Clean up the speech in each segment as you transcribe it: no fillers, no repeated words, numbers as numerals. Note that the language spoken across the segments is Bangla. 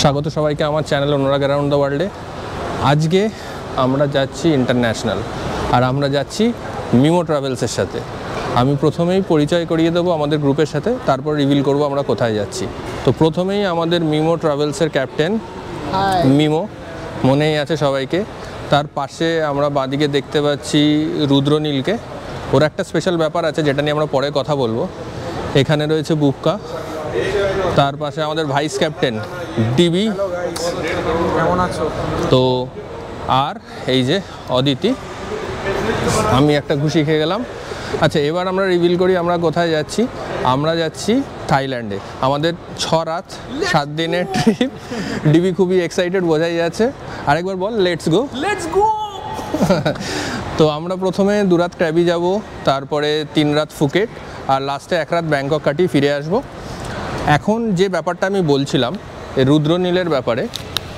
স্বাগত সবাইকে আমার চ্যানেল অনুরাগ অ্যারাউন্ড দ্য ওয়ার্ল্ডে। আজকে আমরা যাচ্ছি ইন্টারন্যাশনাল, আর আমরা যাচ্ছি মিমো ট্রাভেলসের সাথে। আমি প্রথমেই পরিচয় করিয়ে দেবো আমাদের গ্রুপের সাথে, তারপর রিভিল করব আমরা কোথায় যাচ্ছি। তো প্রথমেই আমাদের মিমো ট্রাভেলসের ক্যাপ্টেন মিমো, মনেই আছে সবাইকে। তার পাশে আমরা বাঁদিকে দেখতে পাচ্ছি রুদ্রনীলকে। ওর একটা স্পেশাল ব্যাপার আছে যেটা নিয়ে আমরা পরে কথা বলবো। এখানে রয়েছে বুবকা, তার পাশে আমাদের ভাইস ক্যাপ্টেন ডিবি। কেমন আছো? তো আর এই যে অদিতি, আমি একটা ঘুষি খেয়ে গেলাম। আচ্ছা, এবার আমরা রিভিল করি আমরা কোথায় যাচ্ছি। আমরা যাচ্ছি থাইল্যান্ডে। আমাদের 6 রাত 7 দিনের ট্রিপ। ডিবি খুবই এক্সাইটেড, বোঝাই যাচ্ছে। আরেকবার বল, লেটস গো। তো আমরা প্রথমে 2 রাত ক্র্যাবি যাব, তারপরে 3 রাত ফুকেট, আর লাস্টে 1 রাত ব্যাংকক কাটিয়ে ফিরে আসব। এখন যে ব্যাপারটা আমি বলছিলাম রুদ্রনীলের ব্যাপারে,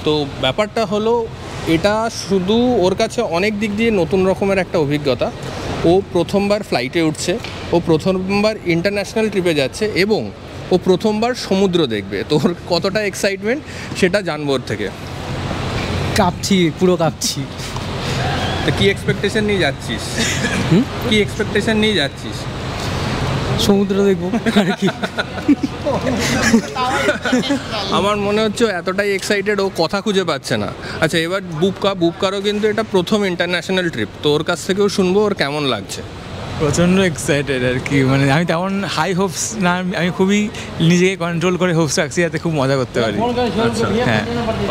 তো ব্যাপারটা হলো এটা শুধু ওর কাছে অনেক দিক দিয়ে নতুন রকমের একটা অভিজ্ঞতা। ও প্রথমবার ফ্লাইটে উঠছে, ও প্রথমবার ইন্টারন্যাশনাল ট্রিপে যাচ্ছে, এবং ও প্রথমবার সমুদ্র দেখবে। তো ওর কতটা এক্সাইটমেন্ট সেটা জানবো ওর থেকে। কাঁপছি, পুরো কাঁপছি। তো কী এক্সপেকটেশন নিয়ে যাচ্ছিস? কি এক্সপেকটেশন নিয়ে যাচ্ছিস? সমুদ্র দেখবো আর কি। আমার মনে হচ্ছে এতটাই এক্সাইটেড ও কথা খুঁজে পাচ্ছে না। আচ্ছা, এবার বুবকারও কিন্তু এটা প্রথম ইন্টারন্যাশনাল ট্রিপ। তো ওর কাছ থেকেও শুনবো ওর কেমন লাগছে। প্রচণ্ড এক্সাইটেড আর কি, মানে আমি তেমন হাই হোপস না, আমি খুবই নিজেকে কন্ট্রোল করে হোপস রাখছি যাতে খুব মজা করতে পারি। হ্যাঁ,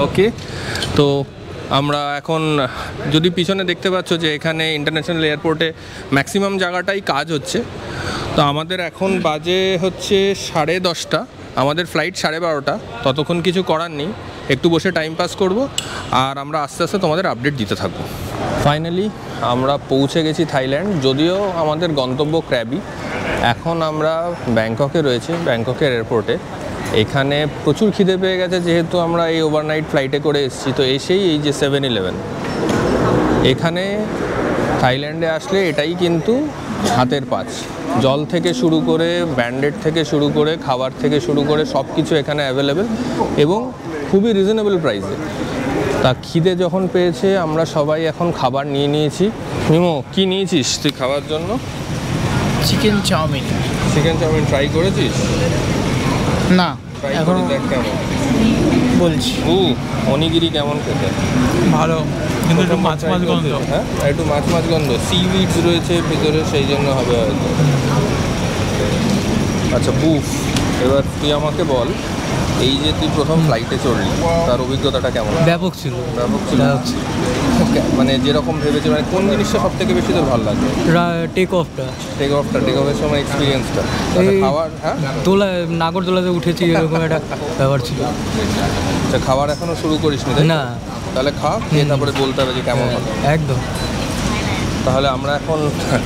ওকে। তো আমরা এখন যদি পিছনে দেখতে পাচ্ছ যে এখানে ইন্টারন্যাশনাল এয়ারপোর্টে ম্যাক্সিমাম জায়গাটাই কাজ হচ্ছে। তো আমাদের এখন বাজে হচ্ছে 10:30, আমাদের ফ্লাইট 12:30। ততক্ষণ কিছু করার নেই, একটু বসে টাইম পাস করব, আর আমরা আস্তে আস্তে তোমাদের আপডেট দিতে থাকবো। ফাইনালি আমরা পৌঁছে গেছি থাইল্যান্ড। যদিও আমাদের গন্তব্য ক্র্যাবি। এখন আমরা ব্যাংককে রয়েছি, ব্যাংককের এয়ারপোর্টে। এখানে প্রচুর খিদে পেয়ে গেছে, যেহেতু আমরা এই ওভারনাইট ফ্লাইটে করে এসেছি। তো এসেই এই যে 7-Eleven, এখানে থাইল্যান্ডে আসলে এটাই কিন্তু হাতের পাঁচ। জল থেকে শুরু করে, ব্যান্ডেড থেকে শুরু করে, খাবার থেকে শুরু করে সব কিছু এখানে অ্যাভেলেবেল, এবং খুবই রিজনেবল প্রাইসে। তা খিদে যখন পেয়েছে আমরা সবাই এখন খাবার নিয়ে নিয়েছি। মিমো, কি নিয়েছিস তুই খাবার জন্য? Chicken chow mein. Chicken chow mein try করেছিস? না, ট্রাই এখন করে দেখ কেমন। বলছি। অনিগিরি কেমন খেতে? ভালো, কিন্তু একটু মাছ মাছ গন্ধ। হ্যাঁ, একটু মাছ মাছ গন্ধ। সিউইডস রয়েছে ভিতরে, সেই জন্য হবে হয়তো। আচ্ছা বুফ, এবার তুই আমাকে বল, এই যে তুই প্রথম ফ্লাইটে চড়লি, তার অভিজ্ঞতাটা কেমন? ব্যাপক ছিল। ব্যাপক ছিল। মানে যেরকম ভেবেছি, মানে কোন জিনিসটা সব থেকে বেশি তোর ভালো লাগবে? টেক অফটা, টেক অফের সময় এক্সপিরিয়েন্সটা। খাবার, হ্যাঁ, নাগরদোলাতে উঠেছি, এরকম একটা ব্যাপার ছিল। আচ্ছা, খাবার এখনো শুরু করিস নি? না। তাহলে খেয়ে তারপরে বলতে হবে যে কেমন হবে। একদম। তাহলে আমরা এখন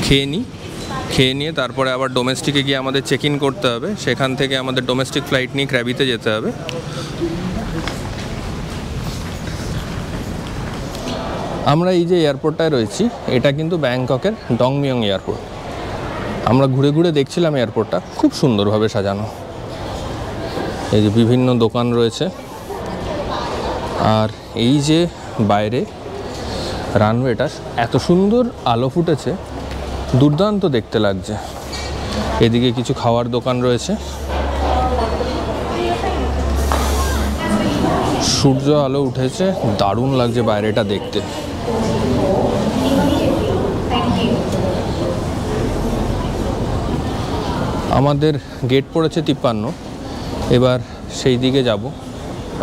খেয়ে নিয়ে তারপরে আবার ডোমেস্টিকে গিয়ে আমাদের চেক ইন করতে হবে। সেখান থেকে আমাদের ডোমেস্টিক ফ্লাইট নিয়ে ক্র্যাবিতে যেতে হবে। আমরা এই যে এয়ারপোর্টটায় রয়েছি, এটা কিন্তু ব্যাংককের ডংমিয়ং এয়ারপোর্ট। আমরা ঘুরে ঘুরে দেখছিলাম এয়ারপোর্টটা, খুব সুন্দরভাবে সাজানো। এই যে বিভিন্ন দোকান রয়েছে, আর এই যে বাইরে রানওয়েটা এত সুন্দর আলো ফুটেছে, দুর্দান্ত দেখতে লাগছে। এদিকে কিছু খাওয়ার দোকান রয়েছে। সূর্য আলো উঠেছে, দারুণ লাগছে বাইরেটা দেখতে। আমাদের গেট পড়েছে 53, এবার সেই দিকে যাব।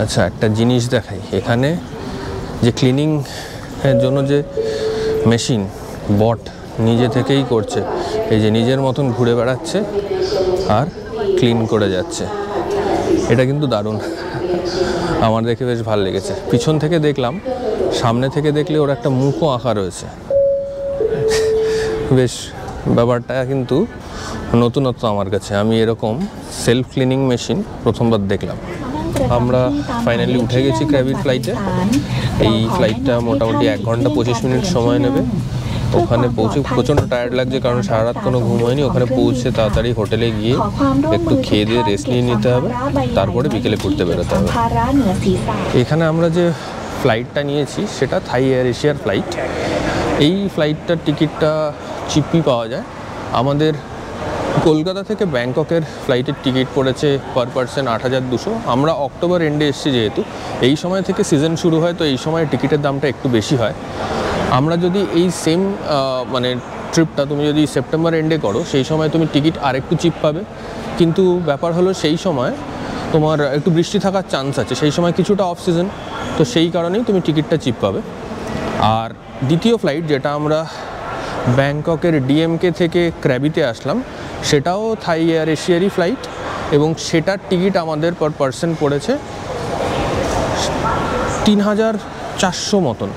আচ্ছা, একটা জিনিস দেখাই। এখানে যে ক্লিনিং এর জন্য যে মেশিন, বট নিজে থেকেই করছে। এই যে নিজের মতন ঘুরে বেড়াচ্ছে আর ক্লিন করে যাচ্ছে। এটা কিন্তু দারুণ, আমার দেখে বেশ ভালো লেগেছে। পিছন থেকে দেখলাম, সামনে থেকে দেখলে ওর একটা মুখও আঁকা রয়েছে। বেশ ব্যাপারটা কিন্তু নতুনত্ব আমার কাছে। আমি এরকম সেলফ ক্লিনিং মেশিন প্রথমবার দেখলাম। আমরা ফাইনালি উঠে গেছি ক্র্যাবির ফ্লাইটে। এই ফ্লাইটটা মোটামুটি 1 ঘন্টা 25 মিনিট সময় নেবে। ওখানে পৌঁছে প্রচণ্ড টায়ার্ড লাগছে, কারণ সারা রাত কোনো ঘুম হয়নি। ওখানে পৌঁছে তাড়াতাড়ি হোটেলে গিয়ে একটু খেয়ে দিয়ে রেস্ট নিয়ে নিতে হবে, তারপরে বিকেলে ঘুরতে বেরোতে হবে। এখানে আমরা যে ফ্লাইটটা নিয়েছি সেটা থাই এয়ার এশিয়ার ফ্লাইট। এই ফ্লাইটটার টিকিটটা চিপই পাওয়া যায়। আমাদের কলকাতা থেকে ব্যাংককের ফ্লাইটের টিকিট পড়েছে পার পারসন 8,200। আমরা অক্টোবর এন্ডে এসেছি, যেহেতু এই সময় থেকে সিজন শুরু হয়, তো এই সময় টিকিটের দামটা একটু বেশি হয়। আমরা যদি এই সেম মানে ট্রিপটা তুমি যদি সেপ্টেম্বর এন্ডে করো, সেই সময় তুমি টিকিট আরেকটু চিপ পাবে। কিন্তু ব্যাপার হলো সেই সময় তোমার একটু বৃষ্টি থাকার চান্স আছে, সেই সময় কিছুটা অফ সিজন, তো সেই কারণেই তুমি টিকিটটা চিপ পাবে। আর দ্বিতীয় ফ্লাইট যেটা আমরা ব্যাংককের ডিএমকে থেকে ক্র্যাবিতে আসলাম, সেটাও থাই এয়ার এশিয়ারই ফ্লাইট, এবং সেটার টিকিট আমাদের পার পারসন পড়েছে 3,400 মতন।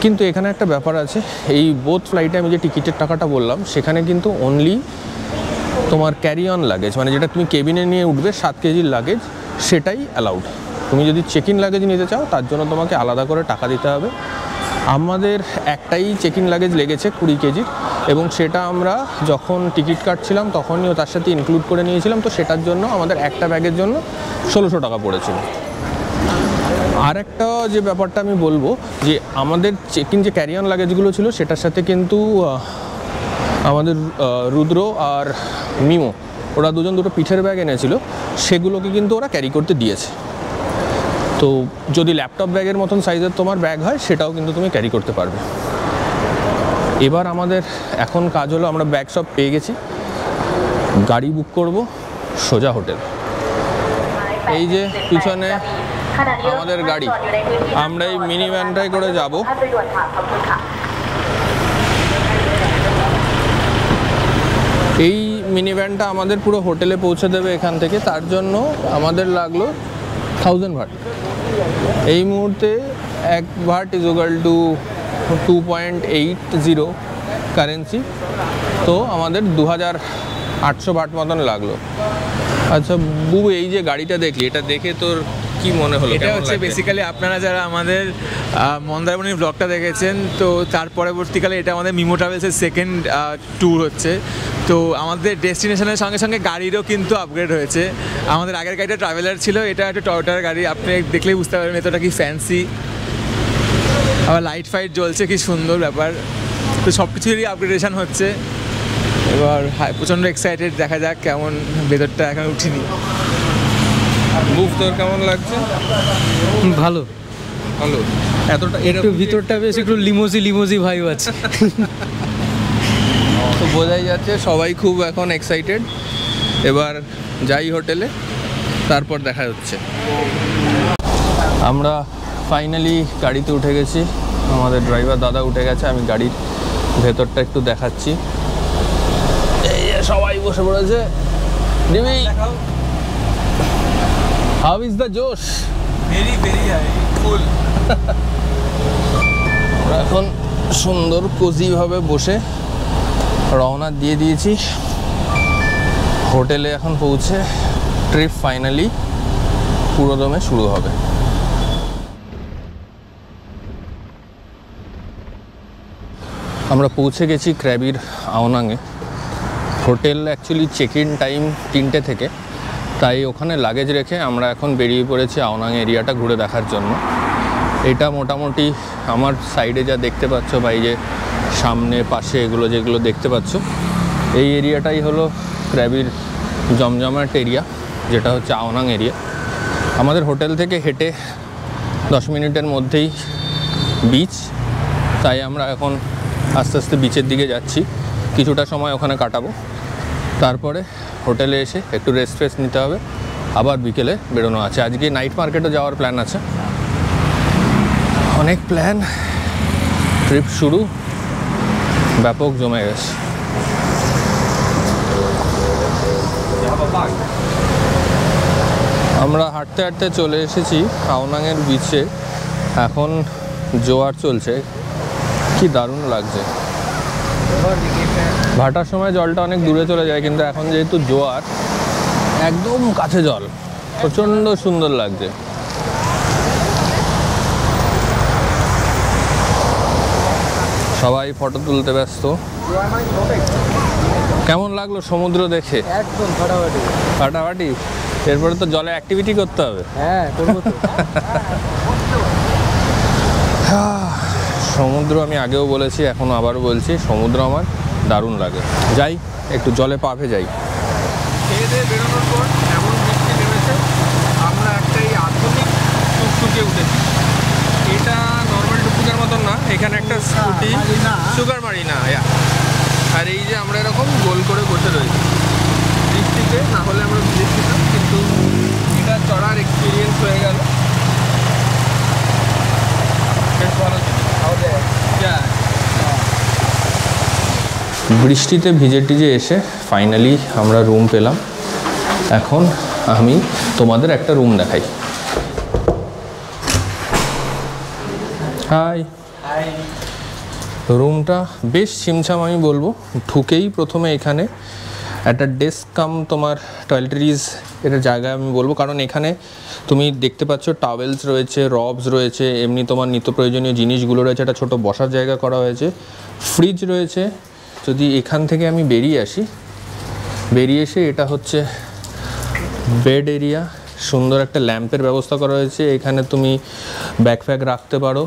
কিন্তু এখানে একটা ব্যাপার আছে, এই বোথ ফ্লাইটে আমি যে টিকিটের টাকাটা বললাম, সেখানে কিন্তু অনলি তোমার ক্যারি অন লাগেজ, মানে যেটা তুমি কেবিনে নিয়ে উঠবে 7 কেজির লাগেজ, সেটাই অ্যালাউড। তুমি যদি চেক ইন লাগেজ নিতে চাও, তার জন্য তোমাকে আলাদা করে টাকা দিতে হবে। আমাদের একটাই চেক ইন লাগেজ লেগেছে 20 কেজির, এবং সেটা আমরা যখন টিকিট কাটছিলাম তখনই তার সাথে ইনক্লুড করে নিয়েছিলাম, তো সেটার জন্য আমাদের একটা ব্যাগের জন্য 1,600 টাকা পড়েছিল। আর একটা যে ব্যাপারটা আমি বলবো, যে আমাদের চেক ইন যে ক্যারি অন লাগেজগুলো ছিল, সেটার সাথে কিন্তু আমাদের রুদ্র আর মিমো, ওরা দুজন দুটো পিঠের ব্যাগ এনেছিল, সেগুলোকে কিন্তু ওরা ক্যারি করতে দিয়েছে। তো যদি ল্যাপটপ ব্যাগের মতন সাইজের তোমার ব্যাগ হয়, সেটাও কিন্তু তুমি ক্যারি করতে পারবে। এবার আমাদের এখন কাজ হলো, আমরা ব্যাগ সব পেয়ে গেছি, গাড়ি বুক করব, সোজা হোটেল। এই যে পিছনে আমাদের গাড়ি, আমরা এই মিনি ভ্যানটাই করে যাব। এই মিনি ভ্যানটা আমাদের পুরো হোটেলে পৌঁছে দেবে এখান থেকে, তার জন্য আমাদের লাগলো 1000 ভাট। এই মুহূর্তে 1 baht is equal to 2.80 currency, তো আমাদের 2,800 ভাট মতন লাগলো। আচ্ছা বুবু, এই যে গাড়িটা দেখলি, এটা দেখে তোর কি মনে হলো? এটা হচ্ছে বেসিক্যালি আপনারা যারা আমাদের মন্দারমণির ব্লগটা দেখেছেন, তো তার পরবর্তীকালে এটা আমাদের মিমো ট্রাভেলসের সেকেন্ড ট্যুর হচ্ছে। তো আমাদের ডেস্টিনেশনের সঙ্গে সঙ্গে গাড়িরও কিন্তু আপগ্রেড হয়েছে। আমাদের আগের গাড়িটা ট্রাভেলার ছিল, এটা একটা টয়োটার গাড়ি, আপনি দেখলেই বুঝতে পারবেন এতটা কি ফ্যান্সি। আবার লাইট ফাইট জ্বলছে, কি সুন্দর ব্যাপার। তো সব কিছুরই আপগ্রেডেশন হচ্ছে। এবার প্রচণ্ড এক্সাইটেড, দেখা যাক কেমন, ভেতরটা এখন উঠিনি। বুফ, তোর কেমন লাগছে? ভালো ভালো। এতটা একটু ভিতরটা বেশ একটু লিমোজি ভাইব আছে। তো বোঝাই যাচ্ছে সবাই খুব এখন এক্সাইটেড। এবার যাই হোটেলে, তারপর দেখা হচ্ছে। আমরা ফাইনালি গাড়িতে উঠে গেছি, আমাদের ড্রাইভার দাদা উঠে গেছে। আমি গাড়ির ভেতরটা একটু দেখাচ্ছি। এই যে সবাই বসে পড়েছে। ডিমি, হাউ ইজ দ্য জোশ? ভেরি ভেরি হাই, ফুল। এখন সুন্দর কোজিভাবে বসে রওনা দিয়ে দিয়েছি হোটেলে। এখন পৌঁছে ট্রিপ ফাইনালি পুরোদমে শুরু হবে। আমরা পৌঁছে গেছি ক্র্যাবির আওনাঙে। Hotel actually check in time 3টে থেকে, তাই ওখানে লাগেজ রেখে আমরা এখন বেরিয়ে পড়েছি আওনাং এরিয়াটা ঘুরে দেখার জন্য। এটা মোটামুটি আমার সাইডে যা দেখতে পাচ্ছ, বা এই যে সামনে পাশে এগুলো যেগুলো দেখতে পাচ্ছ, এই এরিয়াটাই হলো ক্র্যাবির জমজমাট এরিয়া, যেটা হচ্ছে আওনাং এরিয়া। আমাদের হোটেল থেকে হেঁটে 10 মিনিটের মধ্যেই বিচ, তাই আমরা এখন আস্তে আস্তে বিচের দিকে যাচ্ছি। কিছুটা সময় ওখানে কাটাবো, তারপরে হোটেলে এসে একটু রেস্ট ফেস্ট নিতে হবে, আবার বিকেলে বেরোনো আছে। আজকে নাইট মার্কেটও যাওয়ার প্ল্যান আছে। অনেক প্ল্যান, ট্রিপ শুরু, ব্যাপক জমে গেছে। আমরা হাঁটতে হাঁটতে চলে এসেছি আওনাংয়ের বিচে। এখন জোয়ার চলছে, কি দারুণ লাগছে। ভাটার সময় জলটা অনেক দূরে চলে যায়, কিন্তু এখন যেহেতু জোয়ার, একদম কাছে জল, প্রচণ্ড সুন্দর লাগছে। সবাই ফটো তুলতে ব্যস্ত। কেমন লাগলো সমুদ্র দেখে? একদম ফাটাফাটি। ফাটাফাটি। এরপরে তো জলে অ্যাক্টিভিটি করতে হবে। হ্যাঁ, করবো তো। সমুদ্র আমি আগেও বলেছি, এখন আবারও বলছি, সমুদ্র আমার দারুণ লাগে। যাই একটু জলে পা ভেজাই। খেয়ে দিয়ে বেরোনোর পর এমন বৃষ্টি নেমেছে, আমরা একটা এই আধুনিক টুকটুকে উঠেছি। এটা নর্মাল টুকটুকের মতন না, এখানে একটা স্কুটি, সুগার মারিনা। আর এই যে আমরা এরকম গোল করে বসে রয়েছি বৃষ্টিতে, না হলে আমরা ভিজেছিলাম, কিন্তু এটা চড়ার এক্সপিরিয়েন্স হয়ে গেল, বেশ ভালো ছিল। বৃষ্টিতে ভিজে টিজে এসে ফাইনালি আমরা রুম পেলাম। এখন আমি তোমাদের একটা রুম দেখাই। হাই। রুমটা বেশ ছিমছাম আমি বলবো। ঢুকেই প্রথমে এখানে একটা ডেস্ক কাম তোমার টয়লেটরিজ এটা জায়গা আমি বলবো, কারণ এখানে তুমি দেখতে পাচ্ছ টাওয়েলস রয়েছে, রবস রয়েছে, এমনি তোমার নিত্য প্রয়োজনীয় জিনিসগুলো রয়েছে, একটা ছোটো বসার জায়গা করা হয়েছে, ফ্রিজ রয়েছে। যদি এখান থেকে আমি বেরিয়ে এসে এটা হচ্ছে বেড এরিয়া, সুন্দর একটা ল্যাম্পের ব্যবস্থা করা হয়েছে, এখানে তুমি ব্যাগ ফ্যাগ রাখতে পারো।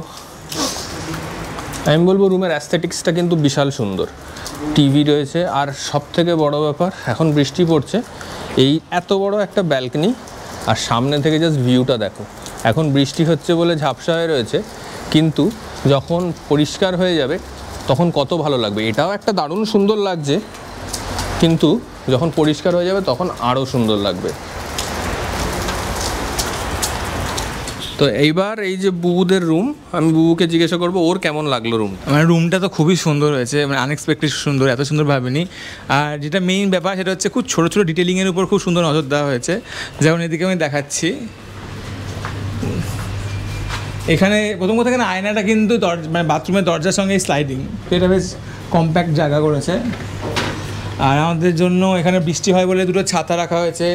আমি বলবো রুমের অ্যাস্থেটিক্সটা কিন্তু বিশাল সুন্দর। টিভি রয়েছে, আর সব থেকে বড় ব্যাপার এখন বৃষ্টি পড়ছে, এই এত বড় একটা ব্যালকনি, আর সামনে থেকে জাস্ট ভিউটা দেখো। এখন বৃষ্টি হচ্ছে বলে ঝাপসা হয়ে রয়েছে, কিন্তু যখন পরিষ্কার হয়ে যাবে তখন কত ভালো লাগবে। এটাও একটা দারুণ সুন্দর লাগছে, কিন্তু যখন পরিষ্কার হয়ে যাবে তখন আরও সুন্দর লাগবে। তো এইবার এই যে বুবুদের রুম, আমি বুবুকে জিজ্ঞাসা করবো ওর কেমন লাগলো রুম। মানে রুমটা তো খুবই সুন্দর হয়েছে, মানে আনএক্সপেক্টেড সুন্দর, এত সুন্দর ভাবিনি। আর যেটা মেইন ব্যাপার সেটা হচ্ছে খুব ছোটো ছোটো ডিটেলিংয়ের উপর খুব সুন্দর নজর দেওয়া হয়েছে। যেমন এদিকে আমি দেখাচ্ছি, এখানে প্রথম কথা এখানে আয়নাটা কিন্তু মানে বাথরুমের দরজার সঙ্গে স্লাইডিং, এটা বেশ কম্প্যাক্ট জায়গা করেছে। আর আমাদের জন্য এখানে বৃষ্টি হয় বলে দুটো ছাতা রাখা হয়েছে,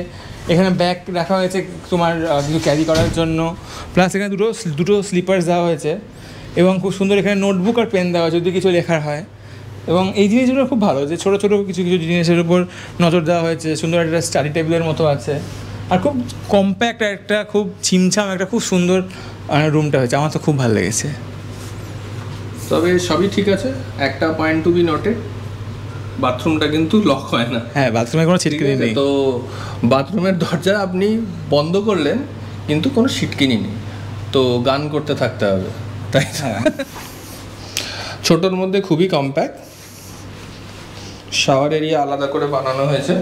এখানে ব্যাগ রাখা হয়েছে তোমার কিছু ক্যারি করার জন্য, প্লাস এখানে দুটো স্লিপার্স দেওয়া হয়েছে, এবং খুব সুন্দর এখানে নোটবুক আর পেন দেওয়া যদি কিছু লেখার হয়। এবং এই জিনিসগুলো খুব ভালো যে ছোটো ছোটো কিছু কিছু জিনিসের উপর নজর দেওয়া হয়েছে। সুন্দর একটা স্টাডি টেবিলের মতো আছে, আর খুব কম্প্যাক্ট একটা খুব ছিমছাম একটা খুব সুন্দর রুমটা হয়েছে। আমার তো খুব ভালো লেগেছে। তবে সবই ঠিক আছে, একটা পয়েন্ট টু বি নোটেড, বাথরুমটা কিন্তু লক হয় না। হ্যাঁ, বাথরুমে কোনো ছিটকিনি নেই। তো বাথরুমের দরজা আপনি বন্ধ করলেন কিন্তু কোনো ছিটকিনি নেই, তো গান করতে থাকতে হবে, তাই না? ছোটোর মধ্যে খুবই কম্প্যাক্ট, শাওয়ার এরিয়া আলাদা করে বানানো হয়েছে।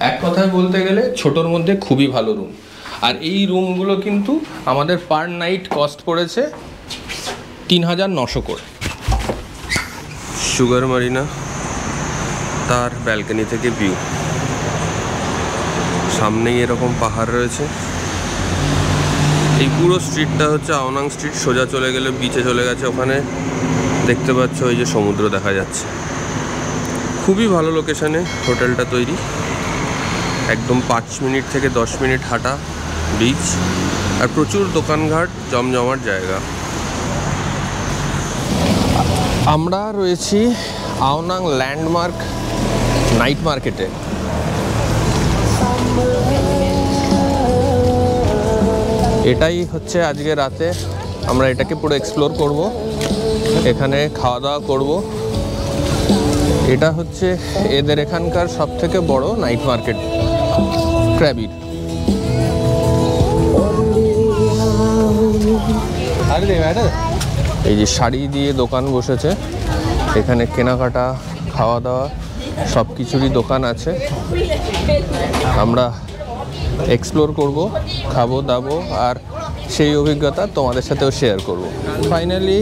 এক কথায় বলতে গেলে ছোটোর মধ্যে খুবই ভালো রুম। আর এই রুমগুলো কিন্তু আমাদের পার নাইট কস্ট পড়েছে ৩,৯০০ করে। সুগার মারিনা, তার ব্যালকনি থেকে ভিউ, সামনেই এরকম পাহাড় রয়েছে। এই পুরো স্ট্রিটটা হচ্ছে আওনাং স্ট্রিট, সোজা চলে গেলে বিচে চলে গেছে, ওখানে দেখতে পাচ্ছ ওই যে সমুদ্র দেখা যাচ্ছে। খুবই ভালো লোকেশানে হোটেলটা তৈরি, একদম 5 মিনিট থেকে 10 মিনিট হাঁটা বিচ, আর প্রচুর দোকানঘাট, জমজমাট জায়গা। আমরা রয়েছি আওনাং ল্যান্ডমার্ক নাইট মার্কেটে। এটাই হচ্ছে আজকে রাতে আমরা এটাকে পুরো এক্সপ্লোর করব, এখানে খাওয়া দাওয়া করব। এটা হচ্ছে এদের এখানকার সব থেকে বড় নাইট মার্কেট ক্র্যাবির। এই যে শাড়ি দিয়ে দোকান বসেছে, এখানে কেনাকাটা, খাওয়া দাওয়া সব কিছুরই দোকান আছে। আমরা এক্সপ্লোর করব, খাবো দাবো, আর সেই অভিজ্ঞতা তোমাদের সাথেও শেয়ার করব। ফাইনালি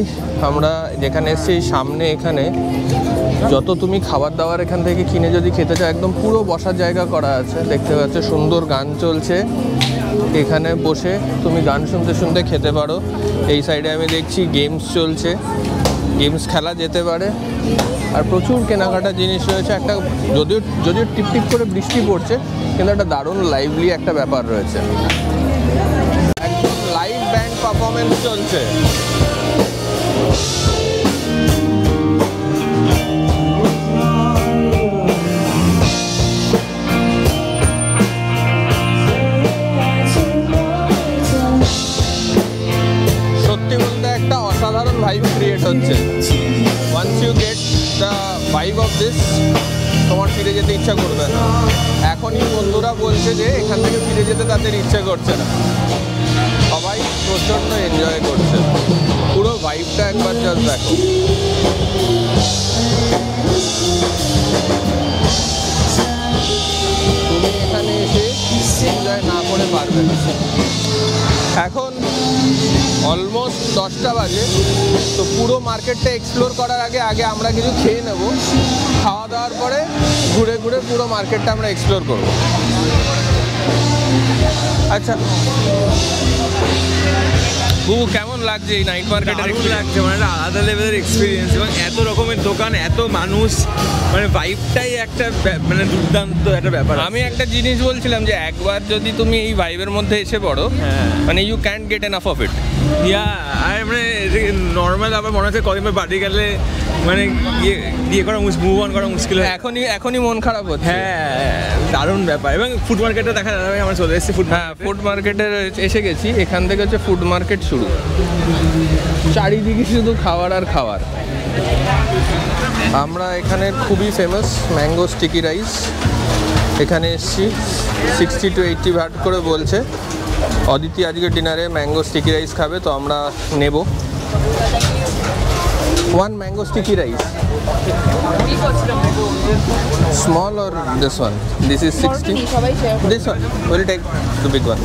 আমরা যেখানে এসেছি সামনে, এখানে যত তুমি খাবার দাবার এখান থেকে কিনে যদি খেতে চাও, একদম পুরো বসার জায়গা করা আছে। দেখতে পাচ্ছ সুন্দর গান চলছে, এখানে বসে তুমি গান শুনতে শুনতে খেতে পারো। এই সাইডে আমি দেখছি গেমস চলছে, গেমস খেলা যেতে পারে, আর প্রচুর কেনাকাটা জিনিস রয়েছে। একটা যদিও টিপ টিপ করে বৃষ্টি পড়ছে, কিন্তু একটা দারুণ লাইভলি একটা ব্যাপার রয়েছে, একদম লাইভ ব্যান্ড পারফরমেন্স চলছে। সত্যি বলতে একটা অসাধারণ ভাইব ক্রিয়েট হচ্ছে। Once you get the vibe of this, তোমার ফিরে যেতে ইচ্ছা করবে না। এখনই বন্ধুরা বলছে যে এখান থেকে ফিরে যেতে তাদের ইচ্ছে করছে না, সবাই প্রচণ্ড এনজয় করছে। পুরো ভাইবটা একবার জাস্ট দেখো। তুমি এখানে এসে এনজয় না করে পারবে না। এখন অলমোস্ট 10টা বাজে, তো পুরো মার্কেটটা এক্সপ্লোর করার আগে আগে আমরা কিছু খেয়ে নেব। খাওয়া দাওয়ার পরে ঘুরে ঘুরে পুরো মার্কেটটা আমরা এক্সপ্লোর করব। আচ্ছা বুবু, কেমন লাগছে এই নাইট মার্কেটের? দারুণ লাগছে, মানে একটা আলাদা লেভেলের এক্সপিরিয়েন্স, এবং এত রকমের দোকান, এত মানুষ, মানে ভাইবটাই একটা মানে দুর্দান্ত একটা ব্যাপার। আমি একটা জিনিস বলছিলাম যে একবার যদি তুমি এই ভাইবের মধ্যে এসে পড়ো, মানে you can't get enough of it. আর মানে নর্মাল আবার মনে হচ্ছে কদিন পর বাড়ি গেলে মানে ইয়ে করা মুভ অন করা মুশকিল হয়। এখনই মন খারাপ হচ্ছে। হ্যাঁ, দারুণ ব্যাপার। এবং ফুড মার্কেটে দেখা যাবে, আমরা চলে এসেছি ফুড মার্কেটে এসে গেছি। এখান থেকে হচ্ছে ফুড মার্কেট শুরু, চারিদিকে শুধু খাবার আর খাবার। আমরা এখানে খুবই ফেমাস ম্যাঙ্গো স্টিকি রাইস, এখানে এসছি। 60 to 80 ভাট করে বলছে। অদিতি আজকে ডিনারে ম্যাঙ্গো স্টিকি রাইস খাবে, তো আমরা নেব 1 mango sticky rice. Small or this one? This is 60. This one. We'll take the big one.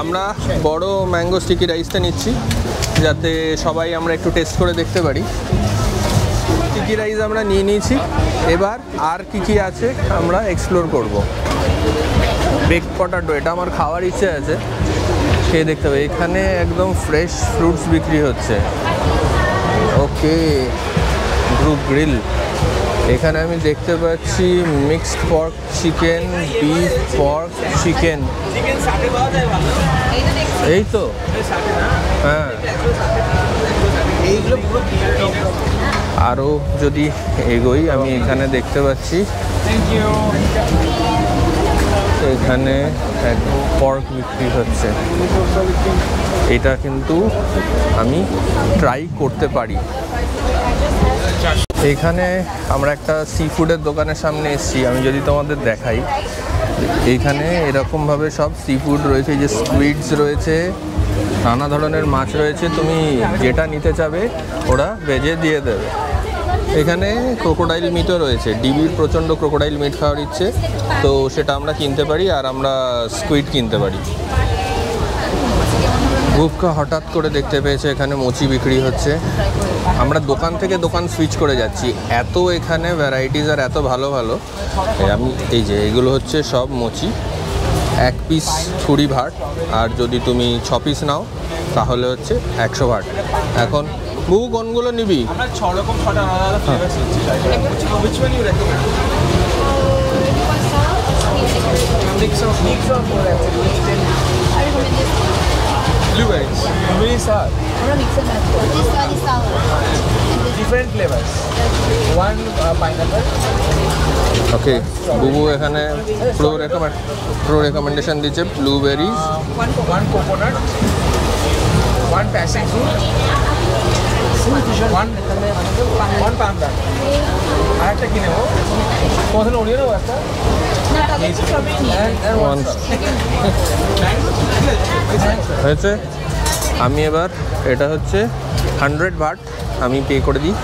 আমরা বড় ম্যাঙ্গো স্টিকি রাইসটা নিচ্ছি যাতে সবাই আমরা একটু টেস্ট করে দেখতে পারি। স্টিকি রাইস আমরা নিয়ে নিয়েছি, এবার আর কি আছে আমরা এক্সপ্লোর করব। বেকড পটাটো, এটা আমার খাওয়ার ইচ্ছে আছে, খেয়ে দেখতে হবে। এখানে একদম ফ্রেশ ফ্রুটস বিক্রি হচ্ছে। ওকে, গ্রুপ গ্রিল। এখানে আমি দেখতে পাচ্ছি mixed pork chicken, beef pork chicken. এই তো, হ্যাঁ। আরও যদি এগোই, আমি এখানে দেখতে পাচ্ছি এখানে এক পর্ক বিক্রি হচ্ছে। এটা কিন্তু আমি ট্রাই করতে পারি। এখানে আমরা একটা সি ফুডের দোকানের সামনে এসেছি। আমি যদি তোমাদের দেখাই, এইখানে এরকমভাবে সব সি ফুড রয়েছে, যে স্কুইডস রয়েছে, নানা ধরনের মাছ রয়েছে। তুমি যেটা নিতে চাবে ওরা ভেজে দিয়ে দেবে। এখানে ক্রোকোডাইল মিটও রয়েছে। ডিবির প্রচণ্ড ক্রোকোডাইল মিট খাওয়ার ইচ্ছে, তো সেটা আমরা কিনতে পারি, আর আমরা স্কুইড কিনতে পারি। গুপকা হঠাৎ করে দেখতে পেয়েছে এখানে মোচি বিক্রি হচ্ছে। আমরা দোকান থেকে দোকান সুইচ করে যাচ্ছি, এত এখানে ভ্যারাইটিস আর এত ভালো ভালো। আমি এই যে এগুলো হচ্ছে সব মোচি, 1 পিস 20 ভাট, আর যদি তুমি 6 পিস নাও তাহলে হচ্ছে 100 ভাট। এখন বহু কোনগুলো নিবি? আমরা 6 রকম 6টা আলাদা ফ্লেভারস হচ্ছে। Which one you recommend? Mix of blueberries. Blueberries are different flavors. One pineapple. ওকে, বুবু এখানে প্রো রেকমেন্ডেশন দিচ্ছে blueberries, One coconut. One passion fruit. One panda. আর একটা কি নেবো? কোথাও ওনিয়ন নেবো একটা? হয়েছে। আমি এবার এটা হচ্ছে 100 ভাট আমি পে করে দিই।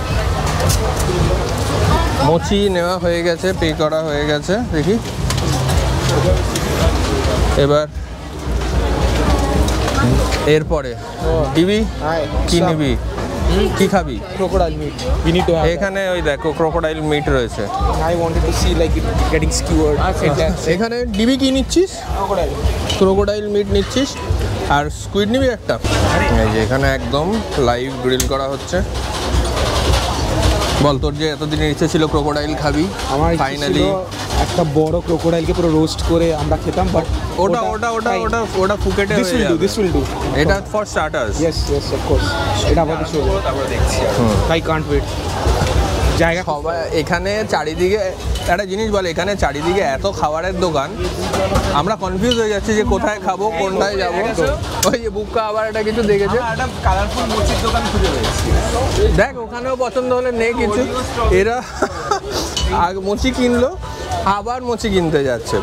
মোচি নেওয়া হয়ে গেছে, পে করা হয়ে গেছে। দেখি এবার এরপরে দিবি কি নিবি, কি খাবি? Crocodile meat. We need to have. এখানে ওই দেখো ক্রোকোডাইল মিট রয়েছে। I wanted to see like it getting skewered. এখানে ডিবি কি নিচ্ছিস? Crocodile. ক্রোকোডাইল মিট নিচ্ছিস, আর স্কুইড নিবি একটা। এই যে এখানে একদম লাইভ গ্রিল করা হচ্ছে। বল, তোর যে এতদিনের ইচ্ছে ছিল ক্রোকোডাইল খাবি, আমার ফাইনালি একটা বড় ক্রোকোডাইলকে পুরো রোস্ট করে আমরা খেতাম, বাট ওটা ফুকেটে this will do, this will do. এটা for starters. Yes yes of course, এটা আমাদের শো, তারপরে দেখছি আই কান্ট ওয়েট। জায়গা সবাই এখানে চারিদিকে একটা জিনিস বলে, এখানে চারিদিকে এত খাবারের দোকান, আমরা কনফিউজ হয়ে যাচ্ছি যে কোথায় খাবো কোনটায় যাবো। ওই যে বুক্কা আবার এটা কিছু দেখেছে, একটা কালারফুল মুচির দোকান খুঁজে পেয়েছি। দেখ ওখানেও পছন্দ হলে নেই কিছু। এরা আগে মুচি কিনলো আবার মুচি কিনতে যাচ্ছে,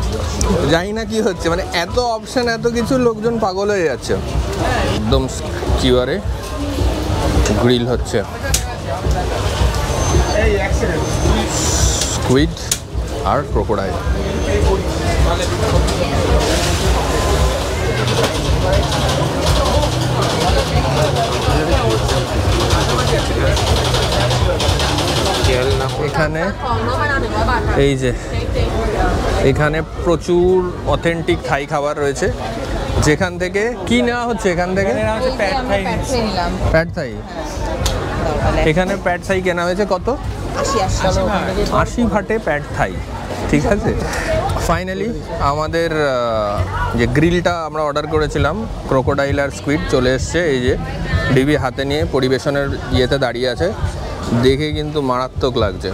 জানি না কি হচ্ছে, মানে এত অপশন এত কিছু, লোকজন পাগল হয়ে যাচ্ছে। একদম কিওয়ারে গ্রিল হচ্ছে স্কুইড আর ক্রোকোডাইল। এখানে এই যে এখানে প্রচুর অথেন্টিক থাই খাবার রয়েছে, যেখান থেকে কি নেওয়া হচ্ছে, এখান থেকে প্যাড থাই। এখানে প্যাড থাই কেনা হয়েছে কত? 80 ভাটে প্যাড থাই, ঠিক আছে। ফাইনালি আমাদের যে গ্রিলটা আমরা অর্ডার করেছিলাম ক্রোকোডাইল আর স্কুইড চলে এসছে। এই যে ডিবি হাতে নিয়ে পরিবেশনের ইয়েতে দাঁড়িয়ে আছে, দেখে কিন্তু মারাত্মক লাগছে।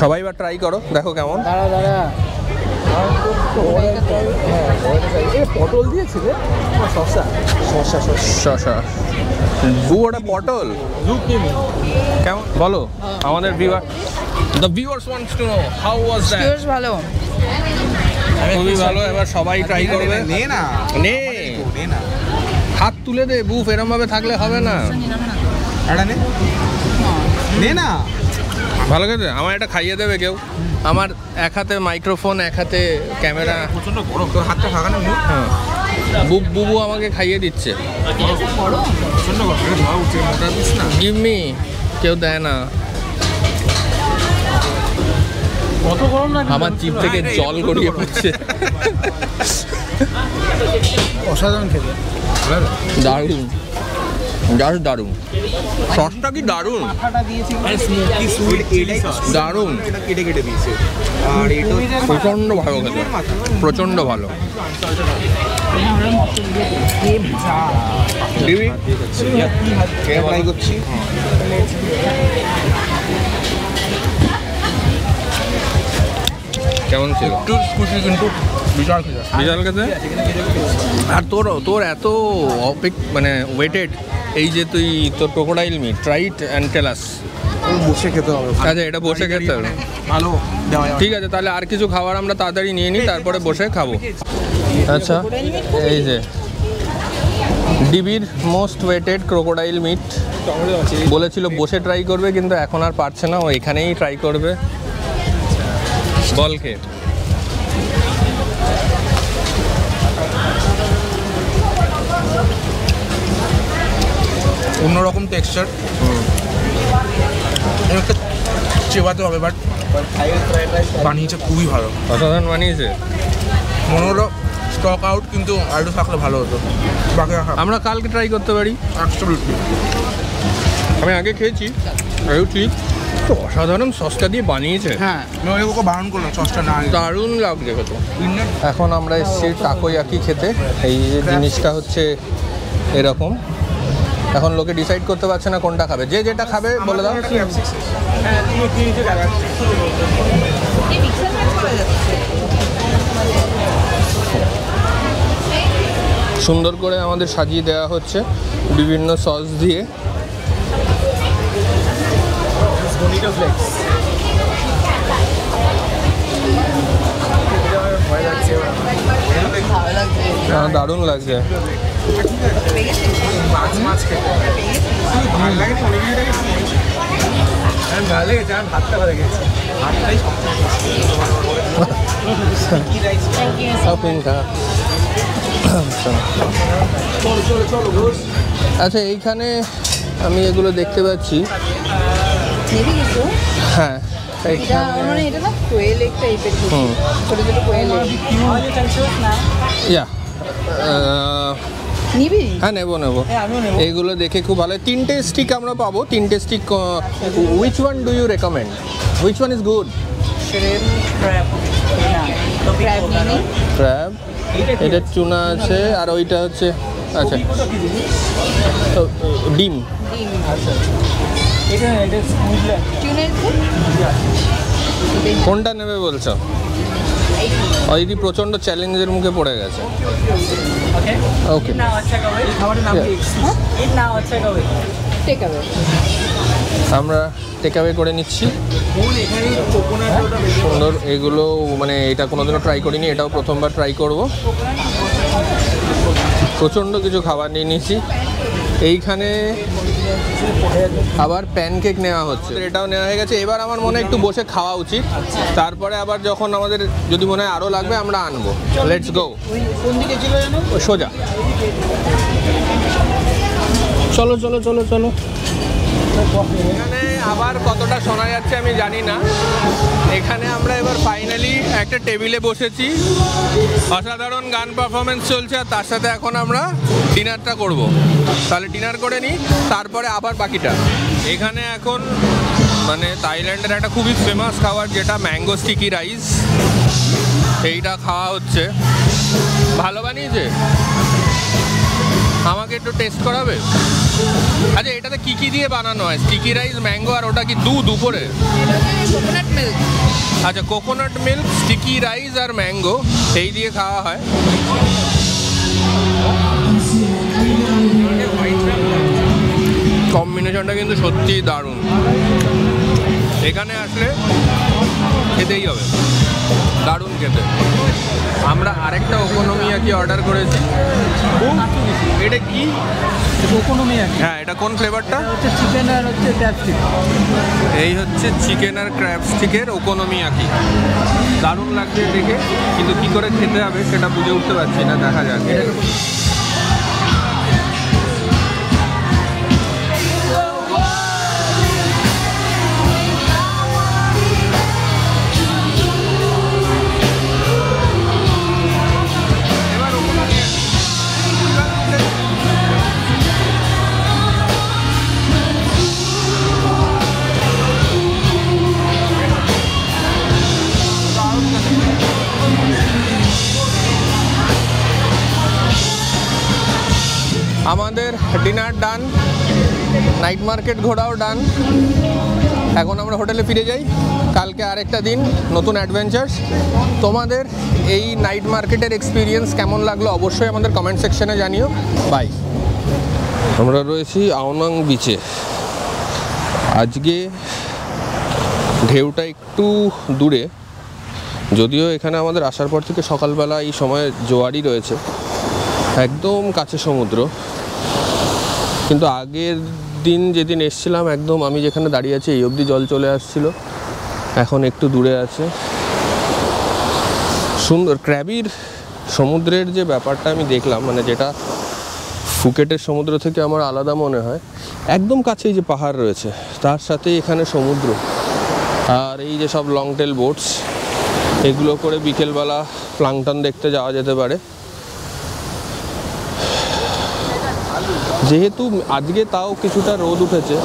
সবাই বা ট্রাই করো, দেখো কেমন। পটল দিয়েছিল, শসা শসা শসা ওটা পটল কেমন বলো আমাদের viewer, the viewers wants to know how was that. বেশ ভালো, খুবই ভালো। এবার সবাই ট্রাই করবে। নে হাত তুলে দে, বুফ এরম ভাবে থাকলে হবে না। ভালো খেতে, আমার এটা খাইয়ে দেবে কেউ? আমার এক হাতে মাইক্রোফোন, এক হাতে ক্যামেরা, প্রচন্ড বড়, তোর হাতটা ফাঁকানো মুখ। হ্যাঁ বুবু আমাকে খাইয়ে দিচ্ছে। প্রচন্ড বড়, ধোয়া উঠছে, মোটা দিস না। গিভ মি, কেউ দেয় না। আমার জিভ থেকে জল গড়িয়ে পড়ছে। অসাধারণ খেতে, দারুণ, জাস্ট দারুণ। সসটা কি দারুণ, দারুণ, কেটে কেটে দিয়েছে। আর এটা প্রচণ্ড ভালো খেতে, প্রচণ্ড ভালো। দিবি ট্রাই করছি। কেমন ছিল? কিন্তু বিশাল খেতে, বিশাল খেতে। আর তোর এত মানে ওয়েটেড, এই যে তুই তোর crocodile meat, try it and tell us. বসে খেতে হবে। আচ্ছা এটা বসে খেতে হবে, ভালো দেওয়া যাবে। ঠিক আছে। তাহলে আর কিছু খাবার আমরা তাড়াতাড়ি নিয়ে নিই, তারপরে বসে খাবো। আচ্ছা এই যে ডিবির মোস্ট ওয়েটেড ক্রোকোডাইল মিট, বলেছিল বসে ট্রাই করবে, কিন্তু এখন আর পারছে না, ও এখানেই ট্রাই করবে। বলকে অন্যরকম টেক্সচার, একটা চেবাতে হবে, বাট বানিয়েছে খুবই ভালো, অসাধারণ বানিয়েছে। মনে হলো স্টক আউট, কিন্তু আলু থাকলে ভালো হতো। বাকি আমরা কালকে ট্রাই করতে পারি। অ্যাবসলিউটলি। আমি আগে খেয়েছি, আরেও ঠিক, তো অসাধারণ সসটা দিয়ে বানিয়েছে। হ্যাঁ, আমি ওকে বারণ করলাম সসটা না। দারুণ লাগছে খেতে। এখন আমরা এসেছি টাকোয়াকি খেতে। এই যে জিনিসটা হচ্ছে এরকম, এখন লোকে ডিসাইড করতে পারছে না কোনটা খাবে, যে যেটা খাবে বলে দাও। সুন্দর করে আমাদের সাজিয়ে দেওয়া হচ্ছে বিভিন্ন সস দিয়ে। দারুণ লাগছে। ভালো লেগেছে, আমি ভাতটা ভালো লেগেছে। ভাতটাই আচ্ছা এইখানে আমি এগুলো দেখতে পাচ্ছি। হ্যাঁ মানে এটা না কোয়েল এক টাইপের, ছোট ছোট কোয়েল। ইয়া নিবি? হ্যাঁ নেবো। এইগুলো দেখে খুব ভালো। 3টে স্টিক আমরা পাবো, 3টে stick. Which one do you recommend? Which one is good? Crab নিয়ে নিই। ক্র্যাব, এটা টুনা আছে, আর ওইটা হচ্ছে আচ্ছা তো ডিম। টিউনের কোনটা নেবে বলছো? অলরেডি প্রচণ্ড চ্যালেঞ্জের মুখে পড়ে গেছে। Okay take away. আমরা টেক অ্যাওয়ে করে নিচ্ছি। সুন্দর, এগুলো মানে এটা কোনোদিনও ট্রাই করিনি, এটাও প্রথমবার ট্রাই করব। প্রচণ্ড কিছু খাবার নিয়ে নিয়েছি। এইখানে আবার প্যানকেক নেওয়া হচ্ছে, এটাও নেওয়া হয়ে গেছে। এবার আমার মনে হয় একটু বসে খাওয়া উচিত, তারপরে আবার যখন আমাদের যদি মনে হয় আরও লাগবে আমরা আনবো। Let's go. সোজা চলো চলো চলো চলো। এখানে আবার কতটা শোনা যাচ্ছে আমি জানি না। এখানে আমরা এবার ফাইনালি একটা টেবিলে বসেছি, অসাধারণ গান পারফরমেন্স চলছে, আর তার সাথে এখন আমরা ডিনারটা করব। তাহলে ডিনার করে নিই, তারপরে আবার বাকিটা। এখানে এখন মানে থাইল্যান্ডের একটা খুবই ফেমাস খাবার যেটা ম্যাঙ্গো স্টিকি রাইস, এইটা খাওয়া হচ্ছে। ভালো বানিয়েছে, আমাকে একটু টেস্ট করাবে? আচ্ছা, এটাতে কি কি দিয়ে বানানো হয়? স্টিকি রাইস, ম্যাঙ্গো, আর ওটা কি দুধ উপরে? Coconut milk. আচ্ছা, কোকোনাট মিল্ক, স্টিকি রাইস আর ম্যাঙ্গো এই দিয়ে খাওয়া হয়। কম্বিনেশনটা কিন্তু সত্যিই দারুণ। এখানে আসলে খেতেই হবে, দারুণ খেতে। আমরা আরেকটা ওকোনোমিয়াকি অর্ডার করেছি। এটা কি ওকোনোমিয়াকি? হ্যাঁ, এটা কোন ফ্লেভারটা? হচ্ছে চিকেন আর হচ্ছে ক্র্যাব স্টিক। এই হচ্ছে চিকেন আর ক্র্যাব স্টিকের ওকোনোমিয়াকি। দারুণ লাগছে দেখে, কিন্তু কি করে খেতে হবে সেটা বুঝে উঠতে পারছি না, দেখা যাক। আমাদের ডিনার ডান, নাইট মার্কেট ঘোরাও ডান। এখন আমরা হোটেলে ফিরে যাই। কালকে আরেকটা দিন, নতুন অ্যাডভেঞ্চার্স। তোমাদের এই নাইট মার্কেটের এক্সপিরিয়েন্স কেমন লাগলো অবশ্যই আমাদের কমেন্ট সেকশনে জানিও। বাই। আমরা রয়েছি আওনাং বিচে। আজকে ঢেউটা একটু দূরে, যদিও এখানে আমাদের আসার পর থেকে সকালবেলা এই সময় জোয়ারই রয়েছে, একদম কাছে সমুদ্র। কিন্তু আগের দিন যেদিন এসছিলাম, একদম আমি যেখানে দাঁড়িয়ে আছি এই অবধি জল চলে আসছিল, এখন একটু দূরে আছে। সুন্দর ক্র্যাবির সমুদ্রের যে ব্যাপারটা আমি দেখলাম, মানে যেটা ফুকেটের সমুদ্র থেকে আমার আলাদা মনে হয়, একদম কাছেই যে পাহাড় রয়েছে তার সাথে এখানে সমুদ্র, আর এই যে সব লং টেল বোটস, এগুলো করে বিকেলবেলা প্লাঙ্কটন দেখতে যাওয়া যেতে পারে। যেহেতু আজকে তাও কিছুটা রোদ উঠেছে,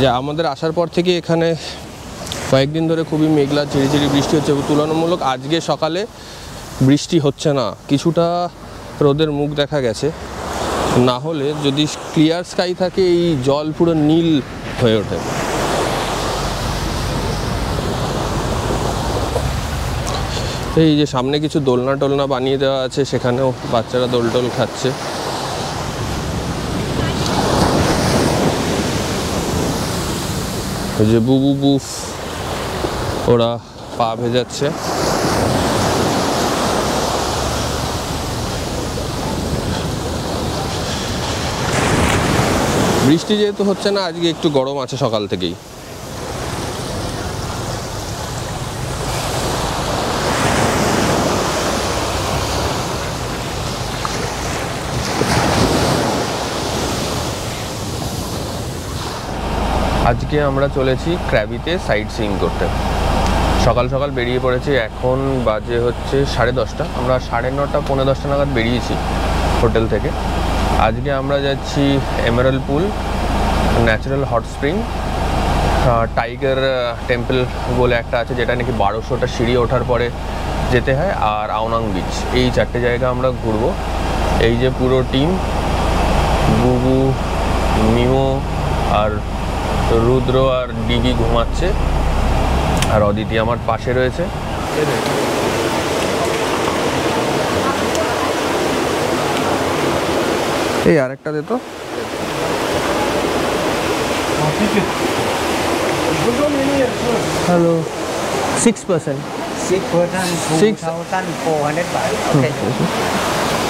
যে আমাদের আসার পর থেকে এখানে কয়েকদিন ধরে খুবই মেঘলা ঝিরিঝিরি বৃষ্টি হচ্ছে। তুলনামূলক আজকে সকালে বৃষ্টি হচ্ছে না, কিছুটা রোদের মুখ দেখা গেছে। না হলে যদি ক্লিয়ার স্কাই থাকে এই জল পুরো নীল হয়ে ওঠে। এই যে সামনে কিছু দোলনা টোলনা বানিয়ে দেওয়া আছে, সেখানেও বাচ্চারা দোল টোল খাচ্ছে। যে বুবু বুফ, ওরা পা ভেজাচ্ছে। বৃষ্টি যেহেতু হচ্ছে না, আজকে একটু গরম আছে সকাল থেকেই। আজকে আমরা চলেছি ক্র্যাবিতে সাইট সিইং করতে। সকাল সকাল বেরিয়ে পড়েছি, এখন বাজে হচ্ছে 10:30। আমরা 9:30 পৌনে 10টা নাগাদ বেরিয়েছি হোটেল থেকে। আজকে আমরা যাচ্ছি Emerald Pool, natural hot spring, tiger temple বলে একটা আছে, যেটা নাকি 1200টা সিঁড়ি ওঠার পরে যেতে হয়, আর আওনাং বিচ, এই 4টে জায়গা আমরা ঘুরবো। এই যে পুরো টিম, বুবু, মিমো আর রুদ্র আর ডিবি ঘুমাচ্ছে, আর অদিতি আমার পাশে রয়েছে। এই আরেকটা দে তো। হ্যালো, 6%।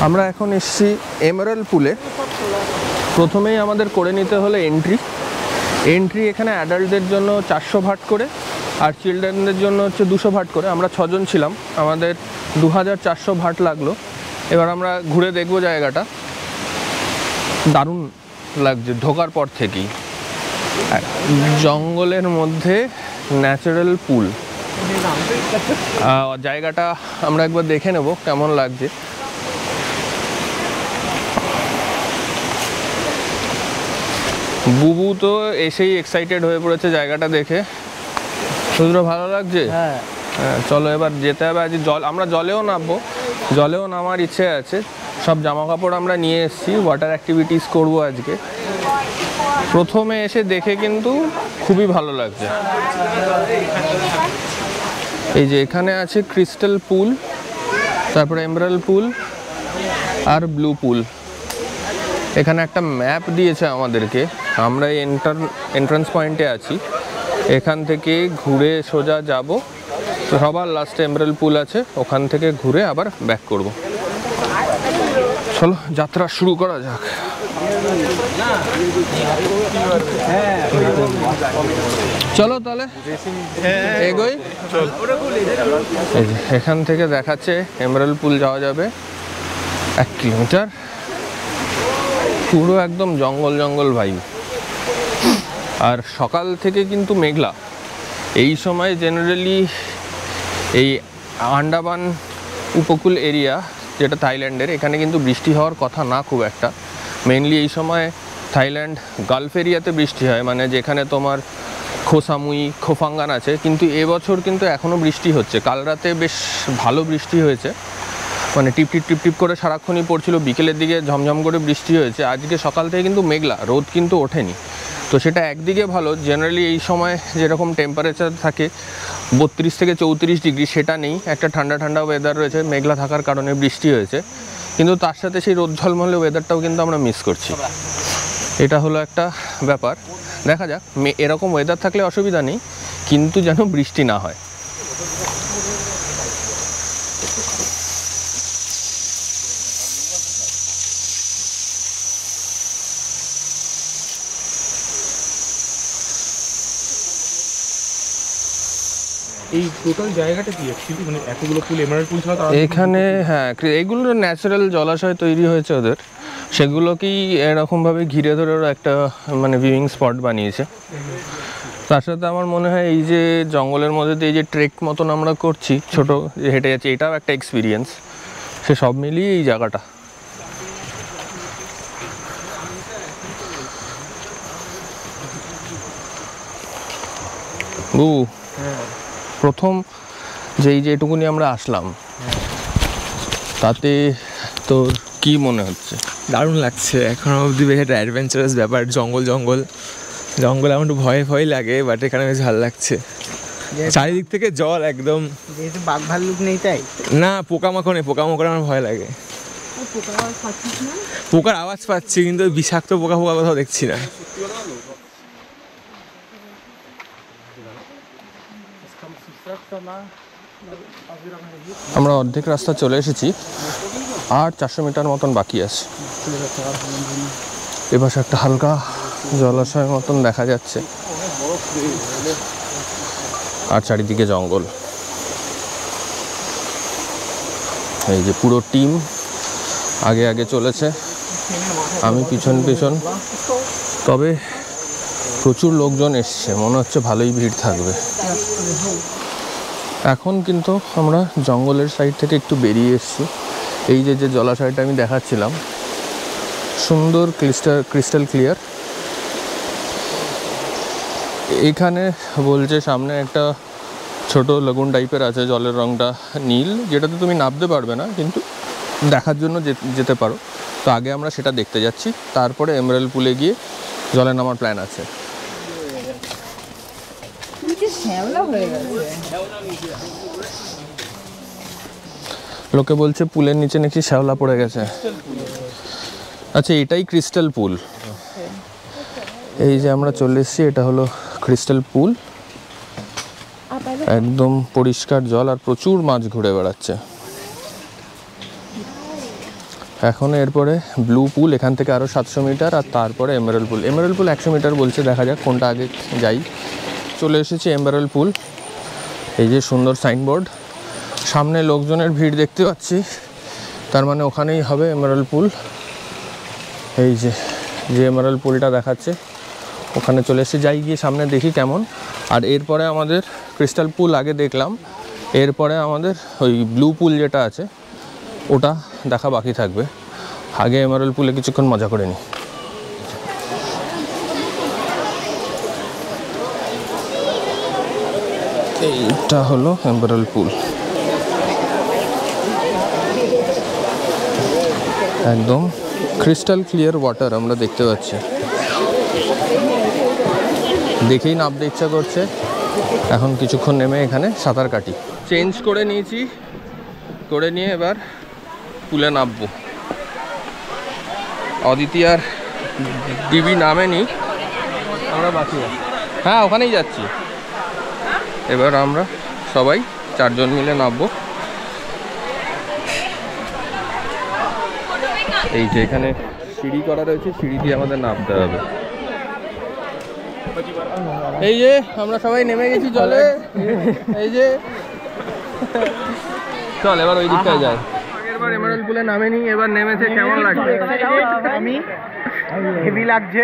আমরা এখন এসেছি এমারাল্ড পুলে। প্রথমেই আমাদের করে নিতে হলে এন্ট্রি এখানে অ্যাডাল্টদের জন্য 400 ভাট করে, আর চিলড্রেনদের জন্য হচ্ছে 200 ভাট করে। আমরা 6 জন ছিলাম, আমাদের 2400 ভাট লাগলো। এবার আমরা ঘুরে দেখবো জায়গাটা। দারুণ লাগছে ঢোকার পর থেকেই, জঙ্গলের মধ্যে ন্যাচারাল পুল। জায়গাটা আমরা একবার দেখে নেব কেমন লাগছে। বুবু তো এসেই এক্সাইটেড হয়ে পড়েছে জায়গাটা দেখে। সুন্দর, ভালো লাগছে? হ্যাঁ, চলো এবার যেতে হবে। আজ আমরা জলেও নামবো, জলেও নামার ইচ্ছে আছে। সব জামা কাপড় আমরা নিয়ে এসেছি, ওয়াটার অ্যাক্টিভিটিস করবো আজকে। প্রথমে এসে দেখে কিন্তু খুবই ভালো লাগছে। এই যে এখানে আছে ক্রিস্টাল পুল, তারপরে এমারাল্ড পুল আর ব্লু পুল। এখানে একটা ম্যাপ দিয়েছে আমাদেরকে। আমরা এই এন্ট্রান্স পয়েন্টে আছি, এখান থেকে ঘুরে সোজা যাব। সবার লাস্টে এমারাল্ড পুল আছে, ওখান থেকে ঘুরে আবার ব্যাক করব। চলো যাত্রা শুরু করা যাক। চলো তাহলে এগোই। এই যে এখান থেকে দেখাচ্ছে এমারাল্ড পুল যাওয়া যাবে 1 কিলোমিটার। পুরো একদম জঙ্গল জঙ্গল ভাই, আর সকাল থেকে কিন্তু মেঘলা। এই সময় জেনারেলি এই আন্দামান উপকূল এরিয়া যেটা থাইল্যান্ডের, এখানে কিন্তু বৃষ্টি হওয়ার কথা না খুব একটা। মেইনলি এই সময় থাইল্যান্ড গালফ এরিয়াতে বৃষ্টি হয়, মানে যেখানে তোমার খো সামুই, খো ফাঙ্গান আছে। কিন্তু এবছর কিন্তু এখনও বৃষ্টি হচ্ছে। কাল রাতে বেশ ভালো বৃষ্টি হয়েছে, মানে টিপ টিপ করে সারাক্ষণই পড়ছিল। বিকেলের দিকে ঝমঝম করে বৃষ্টি হয়েছে। আজকে সকাল থেকে কিন্তু মেঘলা, রোদ কিন্তু ওঠেনি। তো সেটা একদিকে ভালো। জেনারেলি এই সময় যেরকম টেম্পারেচার থাকে 32 থেকে 34 ডিগ্রি, সেটা নেই। একটা ঠান্ডা ঠান্ডা ওয়েদার রয়েছে, মেঘলা থাকার কারণে বৃষ্টি হয়েছে। কিন্তু তার সাথে সেই রোদ ঝলমলে ওয়েদারটাও কিন্তু আমরা মিস করছি। এটা হলো একটা ব্যাপার। দেখা যাক, এরকম ওয়েদার থাকলে অসুবিধা নেই, কিন্তু যেন বৃষ্টি না হয়। এই টোটাল জায়গাটা কি অ্যাকচুয়ালি, মানে এতগুলো পুল, এমারাল্ড পুল ছাড়া এখানে হ্যাঁ, এগুলো ন্যাচারাল জলাশয় তৈরি হয়েছে ওদের, সেগুলোকেই এরকমভাবে ঘিরে ধরে ওরা একটা মানে ভিউইং স্পট বানিয়েছে। তার সাথে আমার মনে হয় এই যে জঙ্গলের মধ্যে দিয়ে এই যে ট্রেক মতন আমরা করছি, ছোট যে হেঁটে যাচ্ছি, এটাও একটা এক্সপিরিয়েন্স। সে সব মিলিয়ে এই জায়গাটা প্রথম যেটুকুনি আমরা আসলাম, তাতে তোর কি মনে হচ্ছে? দারুণ লাগছে এখনো অবধি, বেশ একটা অ্যাডভেঞ্চারাস ব্যাপার। জঙ্গলে আমার একটু ভয় লাগে, বাট এখানে বেশ ভালো লাগছে। চারিদিক থেকে জল একদম। বাঘ ভাল্লুক নেই তাই না, পোকামাকড় আমার ভয় লাগে। পোকার আওয়াজ পাচ্ছি, কিন্তু বিষাক্ত পোকা কোথাও দেখছি না। আমরা অর্ধেক রাস্তা চলে এসেছি, আর 400 মিটার মতন বাকি আছে। এপাশে একটা হালকা জলাশয় মতন দেখা যাচ্ছে, আর চারিদিকে জঙ্গল। এই যে পুরো টিম আগে আগে চলেছে, আমি পিছন। তবে প্রচুর লোকজন এসছে, মনে হচ্ছে ভালোই ভিড় থাকবে। এখন কিন্তু আমরা জঙ্গলের সাইড থেকে একটু বেরিয়ে এসেছি। এই যে জলাশয়টা আমি দেখাচ্ছিলাম, সুন্দর ক্রিস্টাল ক্লিয়ার। এখানে বলছে সামনে একটা ছোট লাগুন টাইপের আছে, জলের রঙটা নীল, যেটাতে তুমি নামতে পারবে না কিন্তু দেখার জন্য যেতে পারো। তো আগে আমরা সেটা দেখতে যাচ্ছি, তারপরে এমারেল্ড পুলে গিয়ে জলে নামার প্ল্যান আছে। শ্যাওলা হয়ে গেছে। লোকে বলছে পুলের নিচে নাকি শ্যাওলা পড়ে গেছে। আচ্ছা, এটাই ক্রিস্টাল পুল। এই যে আমরা চলে এসেছি, এটা হলো ক্রিস্টাল পুল। একদম পরিষ্কার জল আর প্রচুর মাছ ঘুরে বেড়াচ্ছে। এখন এরপরে ব্লু পুল, এখান থেকে আরও 700 মিটার, আর তারপরে এমারেল্ড পুল। এমারেল্ড পুল 100 মিটার বলছে, দেখা যাক কোনটা আগে যাই। চলে এসেছি এমারেল্ড পুল। এই যে সুন্দর সাইনবোর্ড, সামনে লোকজনের ভিড় দেখতে পাচ্ছি, তার মানে ওখানেই হবে এমারেল্ড পুল। এই যে এমারেল্ড পুলটা দেখাচ্ছে, ওখানে চলে এসে যাই, গিয়ে সামনে দেখি কেমন। আর এরপরে আমাদের ক্রিস্টাল পুল আগে দেখলাম, এরপরে আমাদের ওই ব্লু পুল যেটা আছে ওটা দেখা বাকি থাকবে। আগে এমারেল্ড পুলে কিছুক্ষণ মজা করে নিই। এইটা হলো এমারেল্ড পুল, একদম ক্রিস্টাল ক্লিয়ার ওয়াটার আমরা দেখতে পাচ্ছি। দেখেই নামতে ইচ্ছা করছে। এখন কিছুক্ষণ নেমে এখানে সাঁতার কাটি। চেঞ্জ করে নিয়েছি, করে নিয়ে এবার পুলে নামবো। অদিতি আর দিবি নামেনি, আমরা বাকি আছি। হ্যাঁ, ওখানেই যাচ্ছি। এবার আমরা সবাই 4 জন মিলে নামবো। এই যে এখানে সিঁড়ি করা রয়েছে, সিঁড়ি দিয়ে আমাদের নামতে হবে। এই যে আমরা সবাই নেমে গেছি জলে। এই যে চল এবার ওই দিকটায় যাই। আগেরবার এমারেল্ড পুলে নামেনি, এবার নেমেছে। কেমন লাগছে? আমি হেভি লাগছে।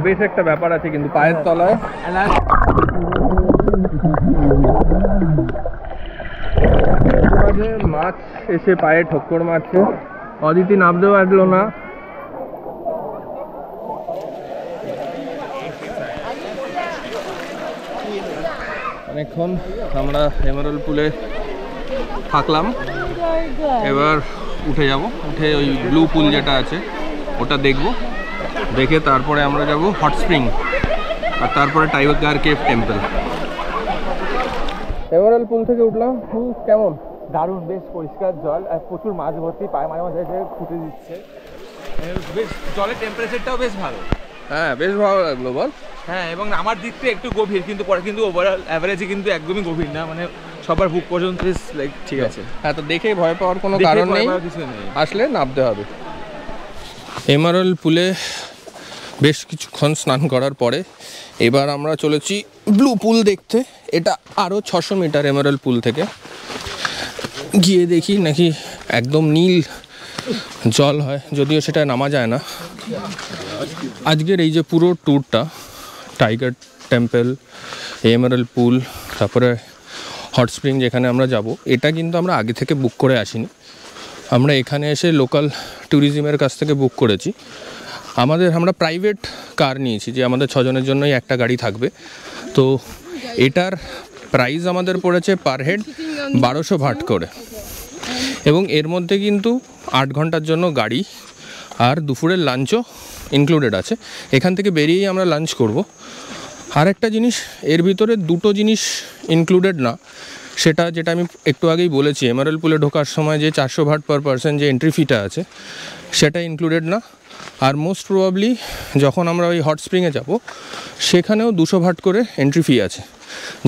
বেশ একটা ব্যাপার আছে কিন্তু পায়ের তলায়। মাছ এসে পায়ে ঠক্কর মারছে। অদিতি নামতেও পারলো না। অনেকক্ষণ আমরা এমারেল্ড পুলে থাকলাম, এবার উঠে যাব। উঠে ওই ব্লু পুল যেটা আছে ওটা দেখব, দেখে তারপরে আমরা যাব হট স্প্রিং, আর তারপরে টাইগার কেভ টেম্পল। এমারেল্ড পুল থেকে উঠলাম। কেমন? দারুণ, বেশ পরিষ্কার জল আর প্রচুর মাছ ভর্তি, পায়ে মাঝে মাঝে ফুটে দিচ্ছে। বেশ জলের টেম্পারেচারটাও বেশ ভালো। হ্যাঁ, বেশ ভালো লাগলো। বল। হ্যাঁ, এবং আমার দিক থেকে একটু গভীর, কিন্তু পরে কিন্তু ওভারঅল অ্যাভারেজে কিন্তু একদমই গভীর না, মানে সবার বুক পর্যন্ত লাইক ঠিক আছে। হ্যাঁ, তো দেখে ভয় পাওয়ার কোনো কারণ নেই, আসলে নামতে হবে। এমারেল্ড পুলে বেশ কিছুক্ষণ স্নান করার পরে এবার আমরা চলেছি ব্লু পুল দেখতে। এটা আরও 600 মিটার এমারেল্ড পুল থেকে। গিয়ে দেখি নাকি একদম নীল জল হয়, যদিও সেটা নামা যায় না। আজকের এই যে পুরো ট্যুরটা, টাইগার টেম্পল, এমারেল্ড পুল, তারপরে হট স্প্রিং যেখানে আমরা যাব, এটা কিন্তু আমরা আগে থেকে বুক করে আসিনি। আমরা এখানে এসে লোকাল ট্যুরিজমের কাছ থেকে বুক করেছি। আমরা প্রাইভেট কার নিয়েছি, যে আমাদের 6 জনের জন্যই একটা গাড়ি থাকবে। তো এটার প্রাইস আমাদের পড়েছে পার হেড 1200 ভাট করে, এবং এর মধ্যে কিন্তু 8 ঘন্টার জন্য গাড়ি আর দুপুরের লাঞ্চও ইনক্লুডেড আছে। এখান থেকে বেরিয়েই আমরা লাঞ্চ করব। আর একটা জিনিস, এর ভিতরে 2টো জিনিস ইনক্লুডেড না, সেটা যেটা আমি একটু আগেই বলেছি, এমারেল্ড পুলে ঢোকার সময় যে 400 ভাট পার পারসন যে এন্ট্রি ফিটা আছে সেটা ইনক্লুডেড না। আর মোস্ট প্রবাবলি যখন আমরা ওই হট স্প্রিংয়ে যাব সেখানেও 200 ভাট করে এন্ট্রি ফি আছে,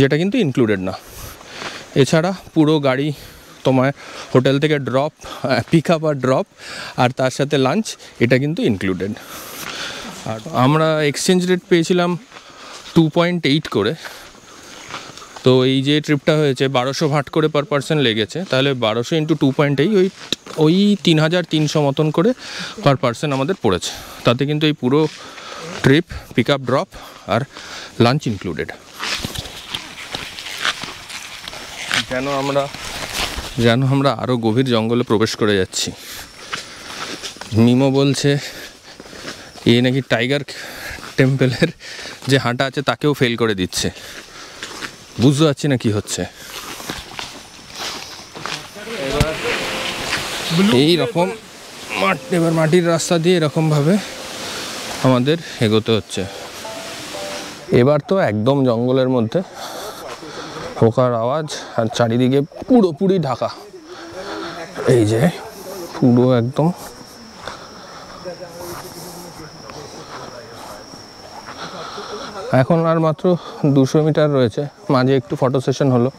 যেটা কিন্তু ইনক্লুডেড না। এছাড়া পুরো গাড়ি তোমার হোটেল থেকে ড্রপ, পিক আপ আর ড্রপ, আর তার সাথে লাঞ্চ, এটা কিন্তু ইনক্লুডেড। আর আমরা এক্সচেঞ্জ রেট পেয়েছিলাম 2.8 করে। তো এই যে ট্রিপটা হয়েছে 1200 ভাট করে পার পারসন লেগেছে, তাহলে 1200 ইন্টু 2.8 ওই 3300 মতন করে পার পারসন আমাদের পড়েছে। তাতে কিন্তু এই পুরো ট্রিপ, পিক আপ ড্রপ আর লাঞ্চ ইনক্লুডেড। যেন আমরা আরও গভীর জঙ্গলে প্রবেশ করে যাচ্ছি। মিমো বলছে নাকি টেম্পলের যে হাঁটা আছে তাকেও ফেল করে দিচ্ছে। বুঝতে পারছি না কি হচ্ছে। এই রকম এবার মাটির রাস্তা দিয়ে এরকমভাবে আমাদের এগোতে হচ্ছে। এবার তো একদম জঙ্গলের মধ্যে, পোকার আওয়াজ আর চারিদিকে পুরোপুরি ঢাকা। এই যে পুরো একদম এখন আর মাত্র 200 মিটার রয়েছে। মাঝে একটু ফটো সেশন হলো,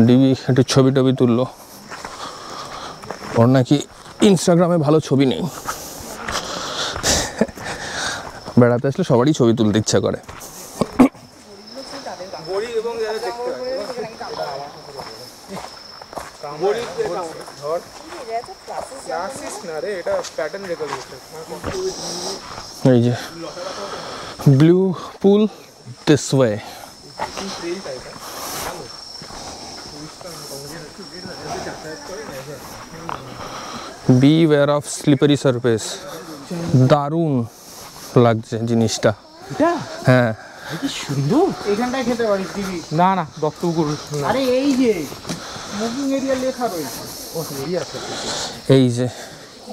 ডিবি একটু ছবি টবি তুললো। ওর নাকি ইনস্টাগ্রামে ভালো ছবি নেই। বেড়াতে আসলে সবারই ছবি তুলতে ইচ্ছা করে। এই যে blue pool this way. Beware of slippery surface। দারুণ লাগছে জিনিসটা। হ্যাঁ কি সুন্দর। এখানটায় খেতে পারিস দিবি। না না বক্তব্য করিস। আরে এই যে স্মোকিং এরিয়া লেখা রয়েছে। ও এরিয়া আছে। এই যে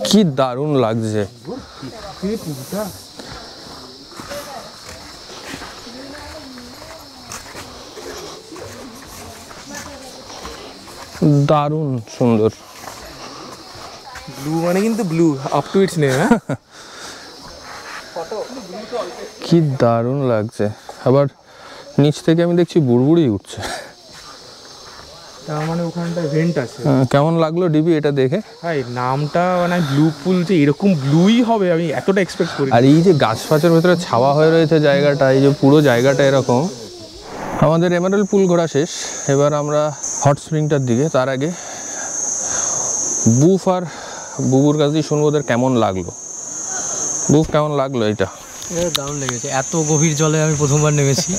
কি দারুণ লাগছে। দারুণ সুন্দর। ব্লু মানে কিন্তু blue up to its name. কি দারুণ লাগছে। আবার নিচ থেকে আমি দেখছি বুড়বুড়ি উঠছে। তার মানে ওখানটায় ভেন্ট আছে। কেমন লাগলো ডিবি এটা দেখে? ভাই নামটা মানে ব্লু পুল যে এরকম ব্লুই হবে আমি এতটা এক্সপেক্ট করি। আর এই যে গাছ ফাঁচের ভেতরে ছাওয়া হয়ে রয়েছে জায়গাটা, এই যে পুরো জায়গাটা এরকম। আমাদের এমারেল্ড পুল ঘোরা শেষ, এবার আমরা হট স্প্রিংটার দিকে। তার আগে বুফ আর বুবুর কাছ দিয়ে শুনবো ওদের কেমন লাগলো। বুফ কেমন লাগলো এটা? দারুণ লেগেছে, এত গভীর জলে আমি প্রথমবার নেমেছি।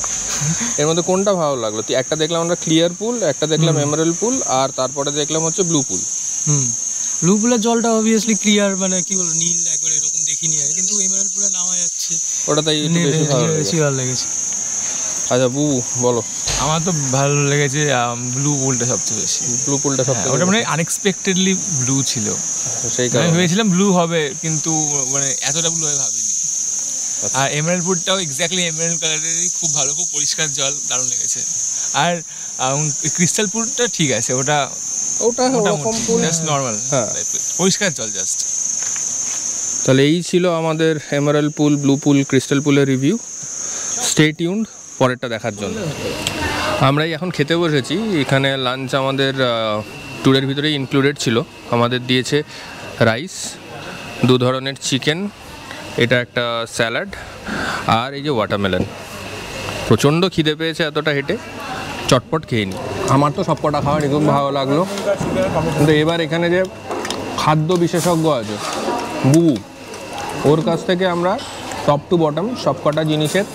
এর মধ্যে কোনটা ভালো লাগলো? একটা দেখলাম আমরা ক্লিয়ার পুল, একটা দেখলাম এমারেল্ড পুল, আর তারপরে দেখলাম হচ্ছে ব্লু পুল। ব্লু পুলের জলটা অবভিয়াসলি ক্লিয়ার, মানে কি বলবো নীল একবার এরকম দেখিনি আর, কিন্তু এমারেল্ড পুলে নামা যাচ্ছে ওটা তাই বেশি ভালো লেগেছে। আচ্ছা বুবু বলো। আমার তো ভালো লেগেছে ব্লু পুলটা সবচেয়ে বেশি। ব্লু পুলটা সবচেয়ে ওটা মানে আনএক্সপেক্টেডলি ব্লু ছিল। সেই আমি কারণে ভেবেছিলাম ব্লু হবে, কিন্তু মানে এতটা ব্লু হবে ভাবিনি। আর এমারেল্ড পুলটাও এক্স্যাক্টলি এমারেল্ড কালারেরই, খুব ভালো, খুব পরিষ্কার জল, দারুণ লেগেছে। আর ক্রিস্টাল পুলটা ঠিক আছে, ওটা ওরকম পুল জাস্ট নর্মাল, পরিষ্কার জল জাস্ট। তাহলে এই ছিল আমাদের এমারেল্ড পুল, ব্লু পুল, ক্রিস্টাল পুলের রিভিউ। স্টে টিউনড পরেরটা দেখার জন্য। আমরাই এখন খেতে বসেছি। এখানে লাঞ্চ আমাদের ট্যুরের ভিতরেই ইনক্লুডেড ছিল। আমাদের দিয়েছে রাইস, 2 ধরনের চিকেন, এটা একটা স্যালাড, আর এই যে ওয়াটারমেলন। প্রচণ্ড খিদে পেয়েছে এতটা হেঁটে, চটপট খেয়ে নিই। আমার তো সব কটা খাওয়ারই খুব ভালো লাগলো। কিন্তু এবার এখানে যে খাদ্য বিশেষজ্ঞ আছে বুবু, ওর কাছ থেকে আমরা টপ টু বটম সব কটা জিনিসের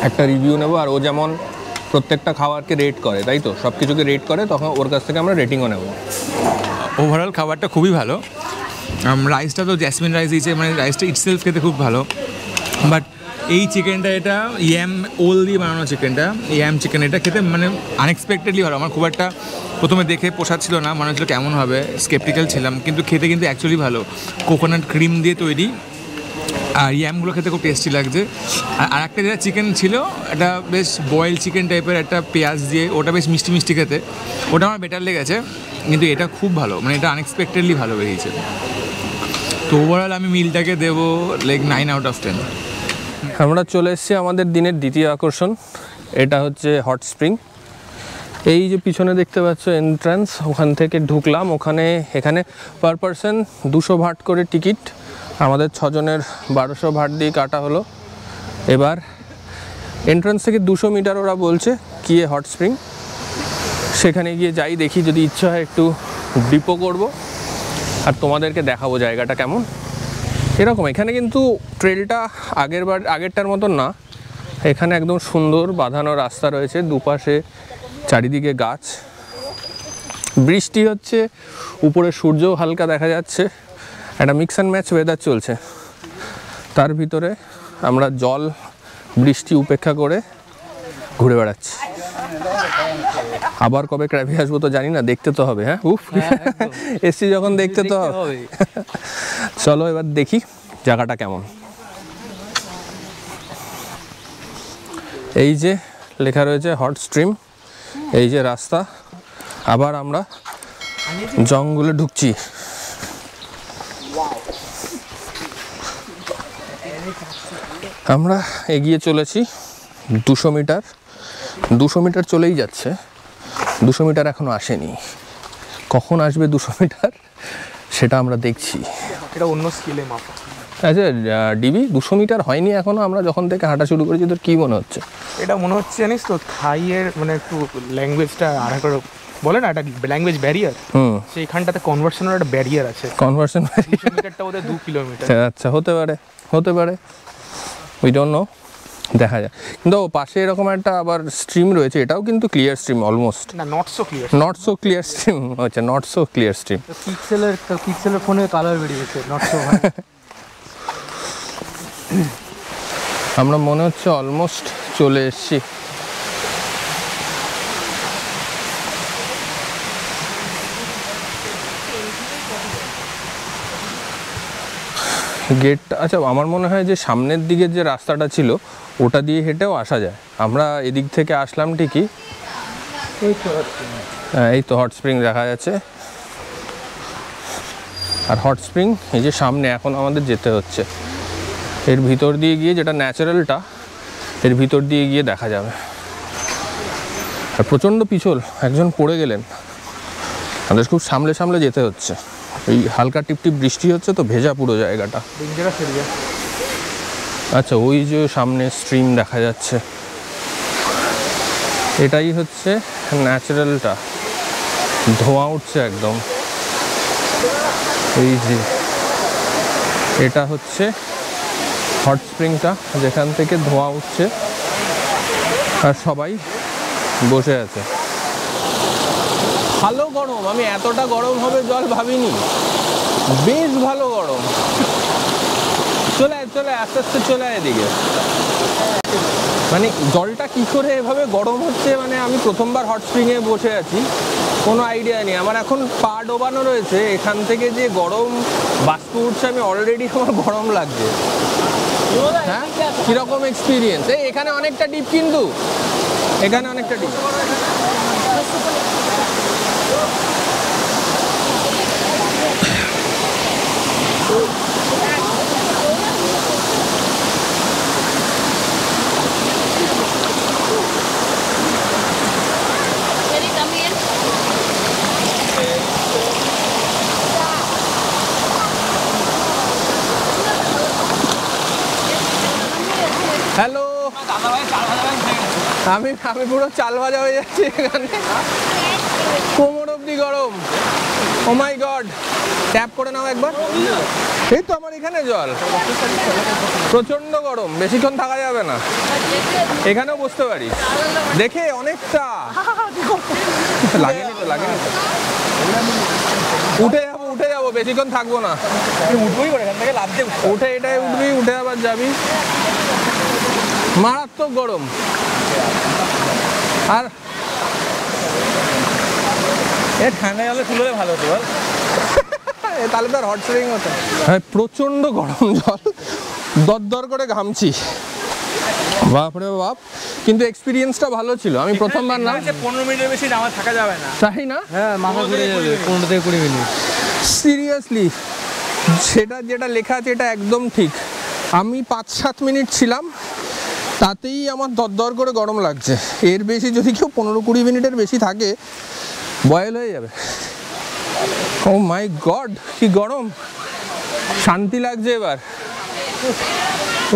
একটা রিভিউ নেব। আর ও যেমন প্রত্যেকটা খাবারকে রেট করে, তাই তো সব কিছুকে রেট করে, তখন ওর কাছ থেকে আমরা রেটিংও নেব। ওভারঅল খাবারটা খুবই ভালো। রাইসটা তো জ্যাসমিন রাইস দিয়েছে, মানে রাইসটা ইটসেলফ খেতে খুব ভালো। বাট এই চিকেনটা, এটা ইয়াম ওল দিয়ে বানানো চিকেনটা, ইয়াম চিকেন, এটা খেতে মানে আনএক্সপেক্টেডলি ভালো। আমার খুব একটা প্রথমে দেখে পোষাচ্ছিল না, মনে হচ্ছিল কেমন হবে, স্কেপটিক্যাল ছিলাম, কিন্তু খেতে কিন্তু অ্যাকচুয়ালি ভালো। কোকোনাট ক্রিম দিয়ে তৈরি, আর ইয়ামগুলো খেতে খুব টেস্টি লাগছে। আর একটা যেটা চিকেন ছিল, এটা বেশ বয়েল চিকেন টাইপের, একটা পেঁয়াজ দিয়ে, ওটা বেশ মিষ্টি মিষ্টি খেতে, ওটা আমার বেটার লেগেছে। কিন্তু এটা খুব ভালো, মানে এটা আনএক্সপেক্টেডলি ভালো বেরিয়েছে। তো ওভারঅল আমি মিলটাকে দেবো লাইক 9 আউট অফ 10। আমরা চলে এসেছি আমাদের দিনের দ্বিতীয় আকর্ষণ, এটা হচ্ছে হট স্প্রিং। এই যে পিছনে দেখতে পাচ্ছ এন্ট্রান্স, ওখান থেকে ঢুকলাম। এখানে পার পারসন 200 ভাট করে টিকিট, আমাদের 6 জনের 1200 ভাট দিয়ে কাটা হলো। এবার এন্ট্রান্স থেকে 200 মিটার ওরা বলছে গিয়ে হট স্প্রিং, সেখানে গিয়ে যাই দেখি, যদি ইচ্ছা হয় একটু ডিপো করব আর তোমাদেরকে দেখাবো জায়গাটা কেমন। এরকম এখানে কিন্তু ট্রেলটা আগেরটার মতন না, এখানে একদম সুন্দর বাঁধানো রাস্তা রয়েছে, দুপাশে চারিদিকে গাছ, বৃষ্টি হচ্ছে, উপরে সূর্যও হালকা দেখা যাচ্ছে, একটা মিক্স অ্যান্ড ম্যাচ ওয়েদার চলছে। তার ভিতরে আমরা জল বৃষ্টি উপেক্ষা করে ঘুরে বেড়াচ্ছি। আবার কবে ক্র্যাবি আসবো তো জানি না, দেখতে তো হবে। হ্যাঁ উফ, এসছি যখন দেখতে তো হবে। চলো এবার দেখি জায়গাটা কেমন। এই যে লেখা রয়েছে হট স্ট্রিম, এই যে রাস্তা, আবার আমরা জঙ্গলে ঢুকছি। আমরা এগিয়ে চলেছি 200 মিটার, 200 মিটার চলেই যাচ্ছে, 200 মিটার এখনো আসেনি। কখন আসবে 200 মিটার সেটা আমরা দেখছি। এটা অন্য স্কেলে মাপা। আচ্ছা ডিবি 200 মিটার হয়নি এখনো, আমরা যখন থেকে হাঁটা শুরু করেছি। তোর কি মনে হচ্ছে? এটা মনে হচ্ছে জানিস তো থাইয়ের মানে একটু ল্যাঙ্গুয়েজটা আর একটা বলে না, একটা ল্যাঙ্গুয়েজ ব্যারিয়ার, সেইখানটাতে কনভার্সনের একটা ব্যারিয়ার আছে। কনভার্সন 200 মিটারটা ওদের 2 কিলোমিটার। আচ্ছা হতে পারে, হতে পারে, উই ডোন্ট নো, দেখা যায়। কিন্তু পাশে এরকম একটা আবার স্ট্রিম রয়েছে, এটাও কিন্তু ক্লিয়ার স্ট্রিম অলমোস্ট। না, not so clear, not so clear stream. আচ্ছা নট সো ক্লিয়ার স্ট্রিম। পিক্সেলের ফোনে কালার বেরিয়েছে, নট সো ভাই। আমরা মনে হচ্ছে অলমোস্ট চলে এসেছি। গেটটা, আচ্ছা আমার মনে হয় যে সামনের দিকের যে রাস্তাটা ছিল ওটা দিয়ে হেঁটেও আসা যায়। আমরা এদিক থেকে আসলাম ঠিকই। হ্যাঁ এই তো হট স্প্রিং দেখা যাচ্ছে। আর হট স্প্রিং এই যে সামনে এখন আমাদের যেতে হচ্ছে, এর ভিতর দিয়ে গিয়ে, যেটা ন্যাচারালটা এর ভিতর দিয়ে গিয়ে দেখা যাবে। আর প্রচণ্ড পিছল, একজন পড়ে গেলেন, আমাদের খুব সামলে সামলে যেতে হচ্ছে। এই হালকা টিপটিপ বৃষ্টি হচ্ছে তো ভেজা পুরো জায়গাটা। আচ্ছা ওই যে সামনে স্ট্রিম দেখা যাচ্ছে, এটাই হচ্ছে ন্যাচারালটা, ধোঁয়া উঠছে একদম। এই যে এটা হচ্ছে হট স্প্রিংটা, যেখান থেকে ধোঁয়া উঠছে আর সবাই বসে আছে। ভালো গরম, আমি এতটা গরম হবে জল ভাবিনি, বেশ ভালো গরম। চলে চলে আস্তে আস্তে চলে এদিকে। মানে জলটা কি করে এভাবে গরম হচ্ছে, মানে আমি প্রথমবার হট স্প্রিংয়ে বসে আছি, কোনো আইডিয়া নেই। আমার এখন পা ডোবানো রয়েছে, এখান থেকে যে গরম বাষ্প উঠছে, আমি অলরেডি আমার গরম লাগছে। হ্যাঁ কীরকম এক্সপিরিয়েন্স? এই এখানে অনেকটা ডিপ, কিন্তু এখানে অনেকটা ডিপ। হ্যালো, আমি পুরো চাল ভাজা হয়ে যাচ্ছি এখানে, কোমর অবধি গরম। ও মাই গড, ট্যাপ করে নাও একবার। এই তো আমার এখানে জল, প্রচন্ড গরম, বেশিক্ষণ থাকা যাবে না। এখানেও বসতে পারি দেখে, অনেকটা লাগেনি তো, লাগেনি তো। উঠে যাবো, বেশিক্ষণ থাকবো না। উঠে এটাই উঠবি, উঠে আবার যাবি। মারাত্মক গরম। আর ঠান্ডা জলে তুলে ভালো হতো বল, তাহলে তো আর হট স্প্রিং হতো। হ্যাঁ প্রচণ্ড গরম জল, দরদর করে ঘামছি, বাপরে বাপ। কিন্তু এক্সপিরিয়েন্সটা ভালো ছিল, আমি প্রথমবার না। 15 মিনিটের বেশি নামা থাকা যাবে না, তাই না? হ্যাঁ মাথা ঘুরে যাবে 15 থেকে 20 মিনিট। সিরিয়াসলি সেটা যেটা লেখা আছে এটা একদম ঠিক। আমি 5-7 মিনিট ছিলাম, তাতেই আমার দরদর করে গরম লাগছে। এর বেশি যদি কেউ 15-20 মিনিটের বেশি থাকে, বয়েল হয়ে যাবে। ও মাই গড, কি গরম, শান্তি লাগছে এবার।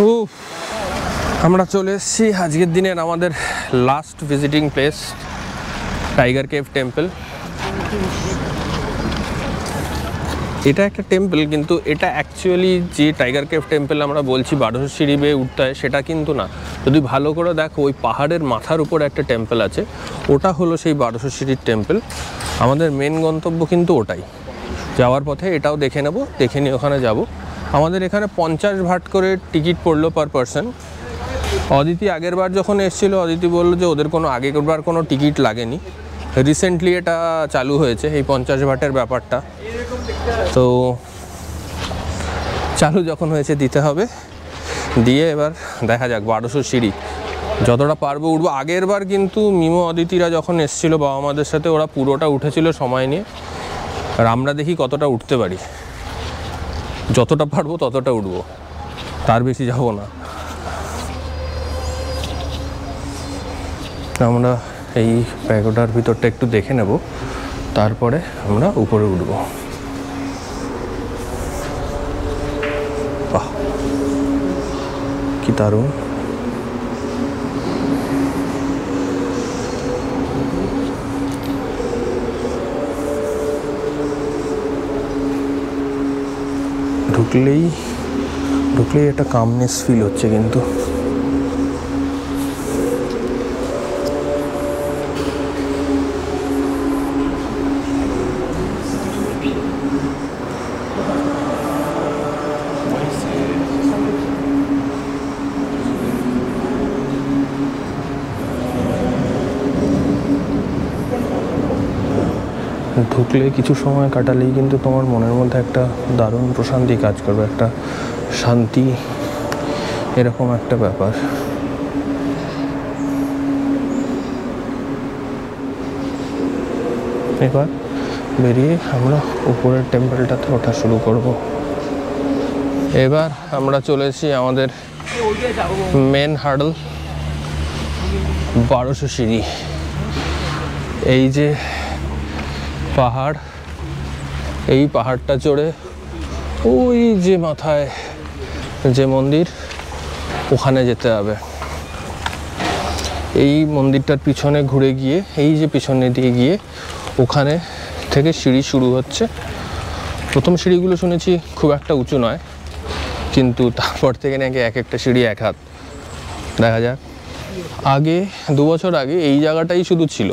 উফ, আমরা চলে এসেছি আজকের দিনের আমাদের last visiting place, tiger cave temple. এটা একটা টেম্পল, কিন্তু এটা অ্যাকচুয়ালি যে টাইগার কেভ টেম্পল আমরা বলছি 1200 সিঁড়ি বেয়ে উঠতে হয়, সেটা কিন্তু না। যদি ভালো করে দেখো, ওই পাহাড়ের মাথার উপর একটা টেম্পল আছে, ওটা হলো সেই 1200 সিঁড়ির টেম্পল। আমাদের মেন গন্তব্য কিন্তু ওটাই। যাওয়ার পথে এটাও দেখে নেব, দেখে নিয়ে ওখানে যাব। আমাদের এখানে 50 ভাট করে টিকিট পড়লো পার পারসন। অদিতি আগের বার যখন এসেছিলো অদিতি বললো যে ওদের কোনো আগেরবার কোনো টিকিট লাগেনি, রিসেন্টলি এটা চালু হয়েছে এই 50 ভাটের ব্যাপারটা। তো চালু যখন হয়েছে দিতে হবে, দিয়ে এবার দেখা যাক 1200 সিঁড়ি যতটা পারবো উঠবো। আগের বার কিন্তু মিমো অদিতিরা যখন এসেছিলো বাবা মাদের সাথে ওরা পুরোটা উঠেছিল সময় নিয়ে, আর আমরা দেখি কতটা উঠতে পারি। যতটা পারবো ততটা উঠবো, তার বেশি যাব না। আমরা এই প্যাগোডার ভিতরটা একটু দেখে নেব, তারপরে আমরা উপরে উঠবো। বাহ, কি দারুণ! ঢুকলেই একটা কামনেস ফিল হচ্ছে কিন্তু। ঢুকলে কিছু সময় কাটালেই কিন্তু তোমার মনের মধ্যে একটা দারুণ প্রশান্তি কাজ করবে, একটা শান্তি, এরকম একটা ব্যাপার। এবার বেরিয়ে আমরা উপরের টেম্পলটাতে ওঠা শুরু করব। এবার আমরা চলেছি আমাদের মেন হার্ডল 1200 সিঁড়ি। এই যে পাহাড়, এই পাহাড়টা চড়ে ওই যে মাথায় যে মন্দির, ওখানে যেতে হবে। এই মন্দিরটার পিছনে ঘুরে গিয়ে এই যে পিছনে দিয়ে গিয়ে ওখানে থেকে সিঁড়ি শুরু হচ্ছে। প্রথম সিঁড়িগুলো শুনেছি খুব একটা উঁচু নয়, কিন্তু তারপর থেকে নাকি এক একটা সিঁড়ি 1 হাত। দেখা যাক। আগে 2 বছর আগে এই জায়গাটাই শুধু ছিল,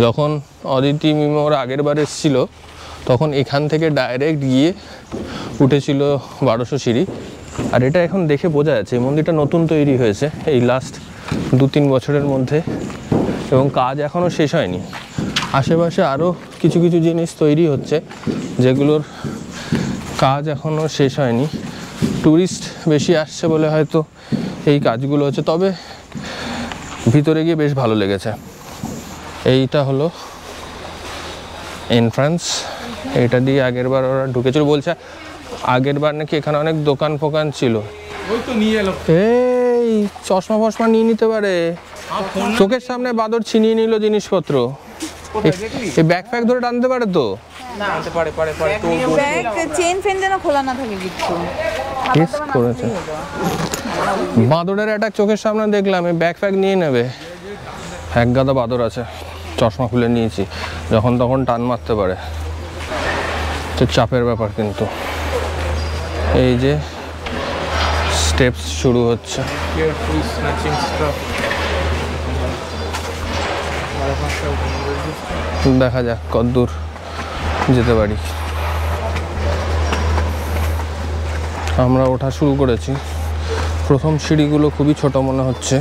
যখন অদিতি মিমোর আগের বার এসেছিল তখন এখান থেকে ডাইরেক্ট গিয়ে উঠেছিল 1200 সিঁড়ি। আর এটা এখন দেখে বোঝা যাচ্ছে এই মন্দিরটা নতুন তৈরি হয়েছে এই লাস্ট 2-3 বছরের মধ্যে, এবং কাজ এখনও শেষ হয়নি। আশেপাশে আরও কিছু কিছু জিনিস তৈরি হচ্ছে যেগুলোর কাজ এখনও শেষ হয়নি। ট্যুরিস্ট বেশি আসছে বলে হয়তো এই কাজগুলো হচ্ছে, তবে ভিতরে গিয়ে বেশ ভালো লেগেছে। এইটা হলো এন্ট্রান্স, এটা দিয়ে আগের বার ওরা ঢুকেছিল। বলছে আগের বার নাকি এখানে অনেক দোকান ফোকান ছিল। এই চশমা ফশমা নিয়ে নিতে পারে, চোখের সামনে বাদর ছিনিয়ে নিল জিনিসপত্র। এই ব্যাগ ফ্যাগ ধরে টানতে পারে তো, চেন ফেন যেন খোলা না থাকে কিছু করেছে। বাঁদরের একটা চোখের সামনে দেখলাম, এই ব্যাগ ফ্যাগ নিয়ে নেবে। এক গাদা বাঁদর আছে, চশমা খুলে নিয়েছি, যখন তখন টান মারতে পারে, তো চাপের ব্যাপার। কিন্তু এই যে স্টেপস শুরু হচ্ছে, দেখা যাক কতদূর যেতে পারি। আমরা ওঠা শুরু করেছি। প্রথম সিঁড়িগুলো খুবই ছোট মনে হচ্ছে।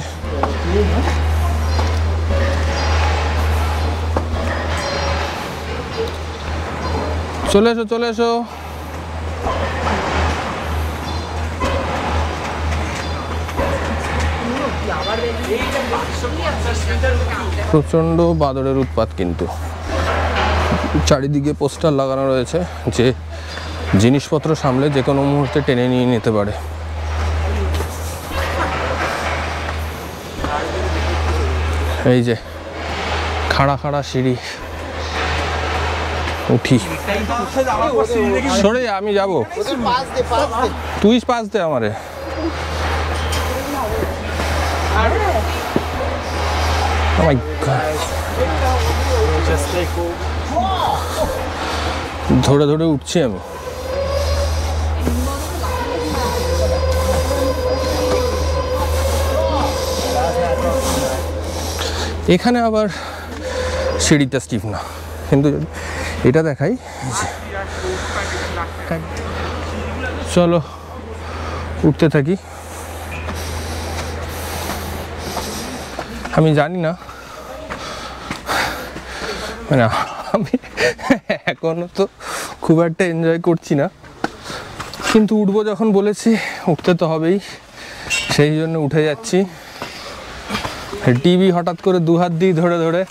চলে এসো চলে এসো। প্রচণ্ড বাদরের উৎপাত, কিন্তু চারিদিকে পোস্টার লাগানো রয়েছে যে জিনিসপত্র সামলে যে কোনো মুহূর্তে টেনে নিয়ে নিতে পারে। এই যে খাড়া খাড়া সিঁড়ি, উঠি। সরে আমি যাবো, তুই পাস দে আমারে। Oh my God. ধরে ধরে উঠছি আমি। এখানে আবার সিঁড়িটা স্টিফ না, কিন্তু এটা দেখাই চলো উঠতে থাকি। আমি জানি না, মানে আমি এখনো তো খুব একটা এনজয় করছি না, কিন্তু উঠবো যখন বলেছি উঠতে তো হবেই, সেই জন্য উঠে যাচ্ছি। টিভি হঠাৎ করে দু হাত দিয়ে ধরে ধরে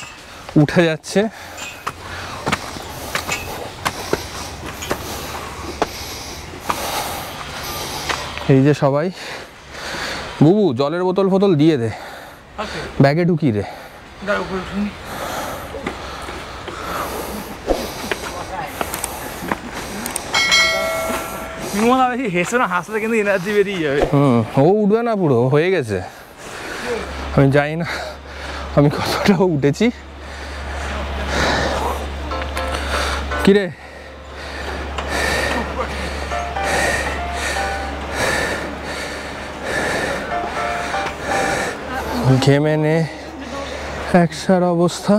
উঠে যাচ্ছে। এই যে সবাই, বুবু জলের বোতল ফোতল দিয়ে দে, ব্যাগে ঢুকিয়ে দে। হেসে না হাসলে কিন্তু এনার্জি বেরিয়ে যাবে। ও উঠবে না, পুরো হয়ে গেছে। আমি জানি না আমি কতটা উঠেছি। কিরে ঘেমে নে একসার অবস্থা।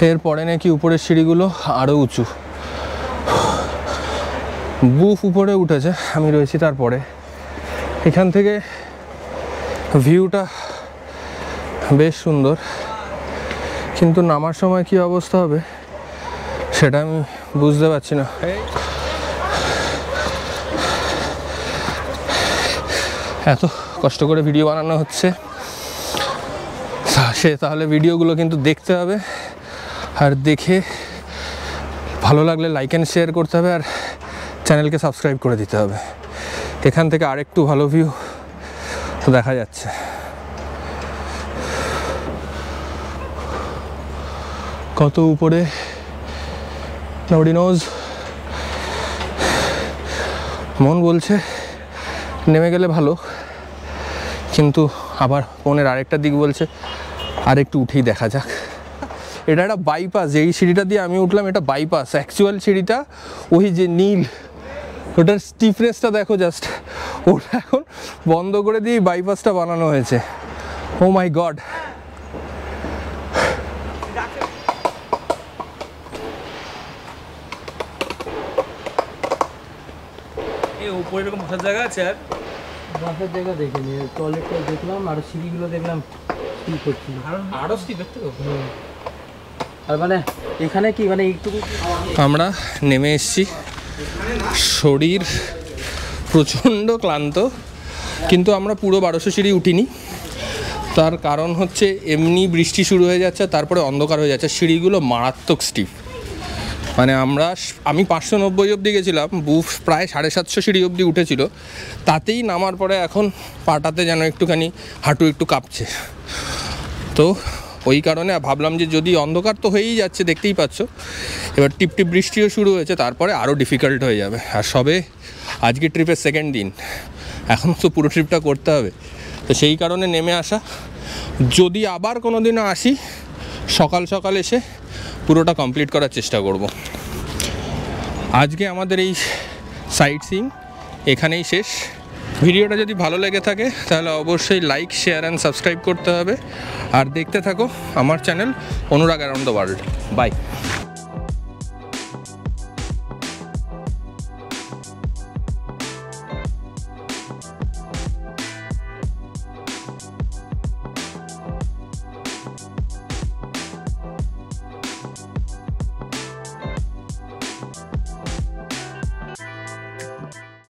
এরপরে নাকি উপরের সিঁড়িগুলো আরও উঁচু, বুফ উপরে উঠেছে, আমি রয়েছি তারপরে। এখান থেকে ভিউটা বেশ সুন্দর, কিন্তু নামার সময় কি অবস্থা হবে সেটা আমি বুঝতে পারছি না। এত কষ্ট করে ভিডিও বানানো হচ্ছে, তাহলে ভিডিওগুলো কিন্তু দেখতে হবে, আর দেখে ভালো লাগলে লাইক অ্যান্ড শেয়ার করতে হবে, আর চ্যানেলকে সাবস্ক্রাইব করে দিতে হবে। এখান থেকে আরেকটু ভালো ভিউ দেখা যাচ্ছে। কত উপরে nobody knows। মন বলছে নেমে গেলে ভালো, কিন্তু আবার মনের আরেকটা দিক বলছে আর একটু উঠেই দেখা যাক। এটা একটা বাইপাস, এই সিঁড়িটা দিয়ে আমি উঠলাম, এটা বাইপাস। অ্যাকচুয়াল সিঁড়িটা ওই যে নীল, ওটার স্টিফনেসটা দেখো জাস্ট, ওটা এখন বন্ধ করে দিয়ে বাইপাসটা বানানো হয়েছে। ও মাই গড। এই উপরে এরকম বসার জায়গা আছে? আর বাসের জায়গা দেখিনি, টয়লেটটা দেখলাম আর সিঁড়িগুলো দেখলাম স্টিপ করছিল, আরও স্টিপ দেখতে তো। আর মানে এখানে কি মানে এইটুকু আমরা নেমে এসেছি, শরীর প্রচণ্ড ক্লান্ত, কিন্তু আমরা পুরো 1200 সিঁড়ি উঠিনি। তার কারণ হচ্ছে এমনি বৃষ্টি শুরু হয়ে যাচ্ছে, তারপরে অন্ধকার হয়ে যাচ্ছে, সিঁড়িগুলো মারাত্মক স্টিপ। মানে আমি 590 অবধি গেছিলাম, বুফ প্রায় 750 সিঁড়ি অবধি উঠেছিল, তাতেই নামার পরে এখন পাটাতে যেন একটুখানি হাঁটু একটু কাঁপছে। তো ওই কারণে ভাবলাম যে যদি অন্ধকার তো হয়েই যাচ্ছে দেখতেই পাচ্ছ, এবার টিপটিপ বৃষ্টিও শুরু হয়েছে, তারপরে আরও ডিফিকাল্ট হয়ে যাবে। আর সবে আজকে ট্রিপের সেকেন্ড দিন, এখন তো পুরো ট্রিপটা করতে হবে। তো সেই কারণে নেমে আসা। যদি আবার কোনো দিনও আসি, সকাল সকাল এসে পুরোটা কমপ্লিট করার চেষ্টা করব। আজকে আমাদের এই সাইট সিইং এখানেই শেষ। ভিডিওটা যদি ভালো লেগে থাকে তাহলে অবশ্যই লাইক, শেয়ার অ্যান্ড সাবস্ক্রাইব করতে হবে। আর দেখতে থাকো আমার channel Anurag around the world. By.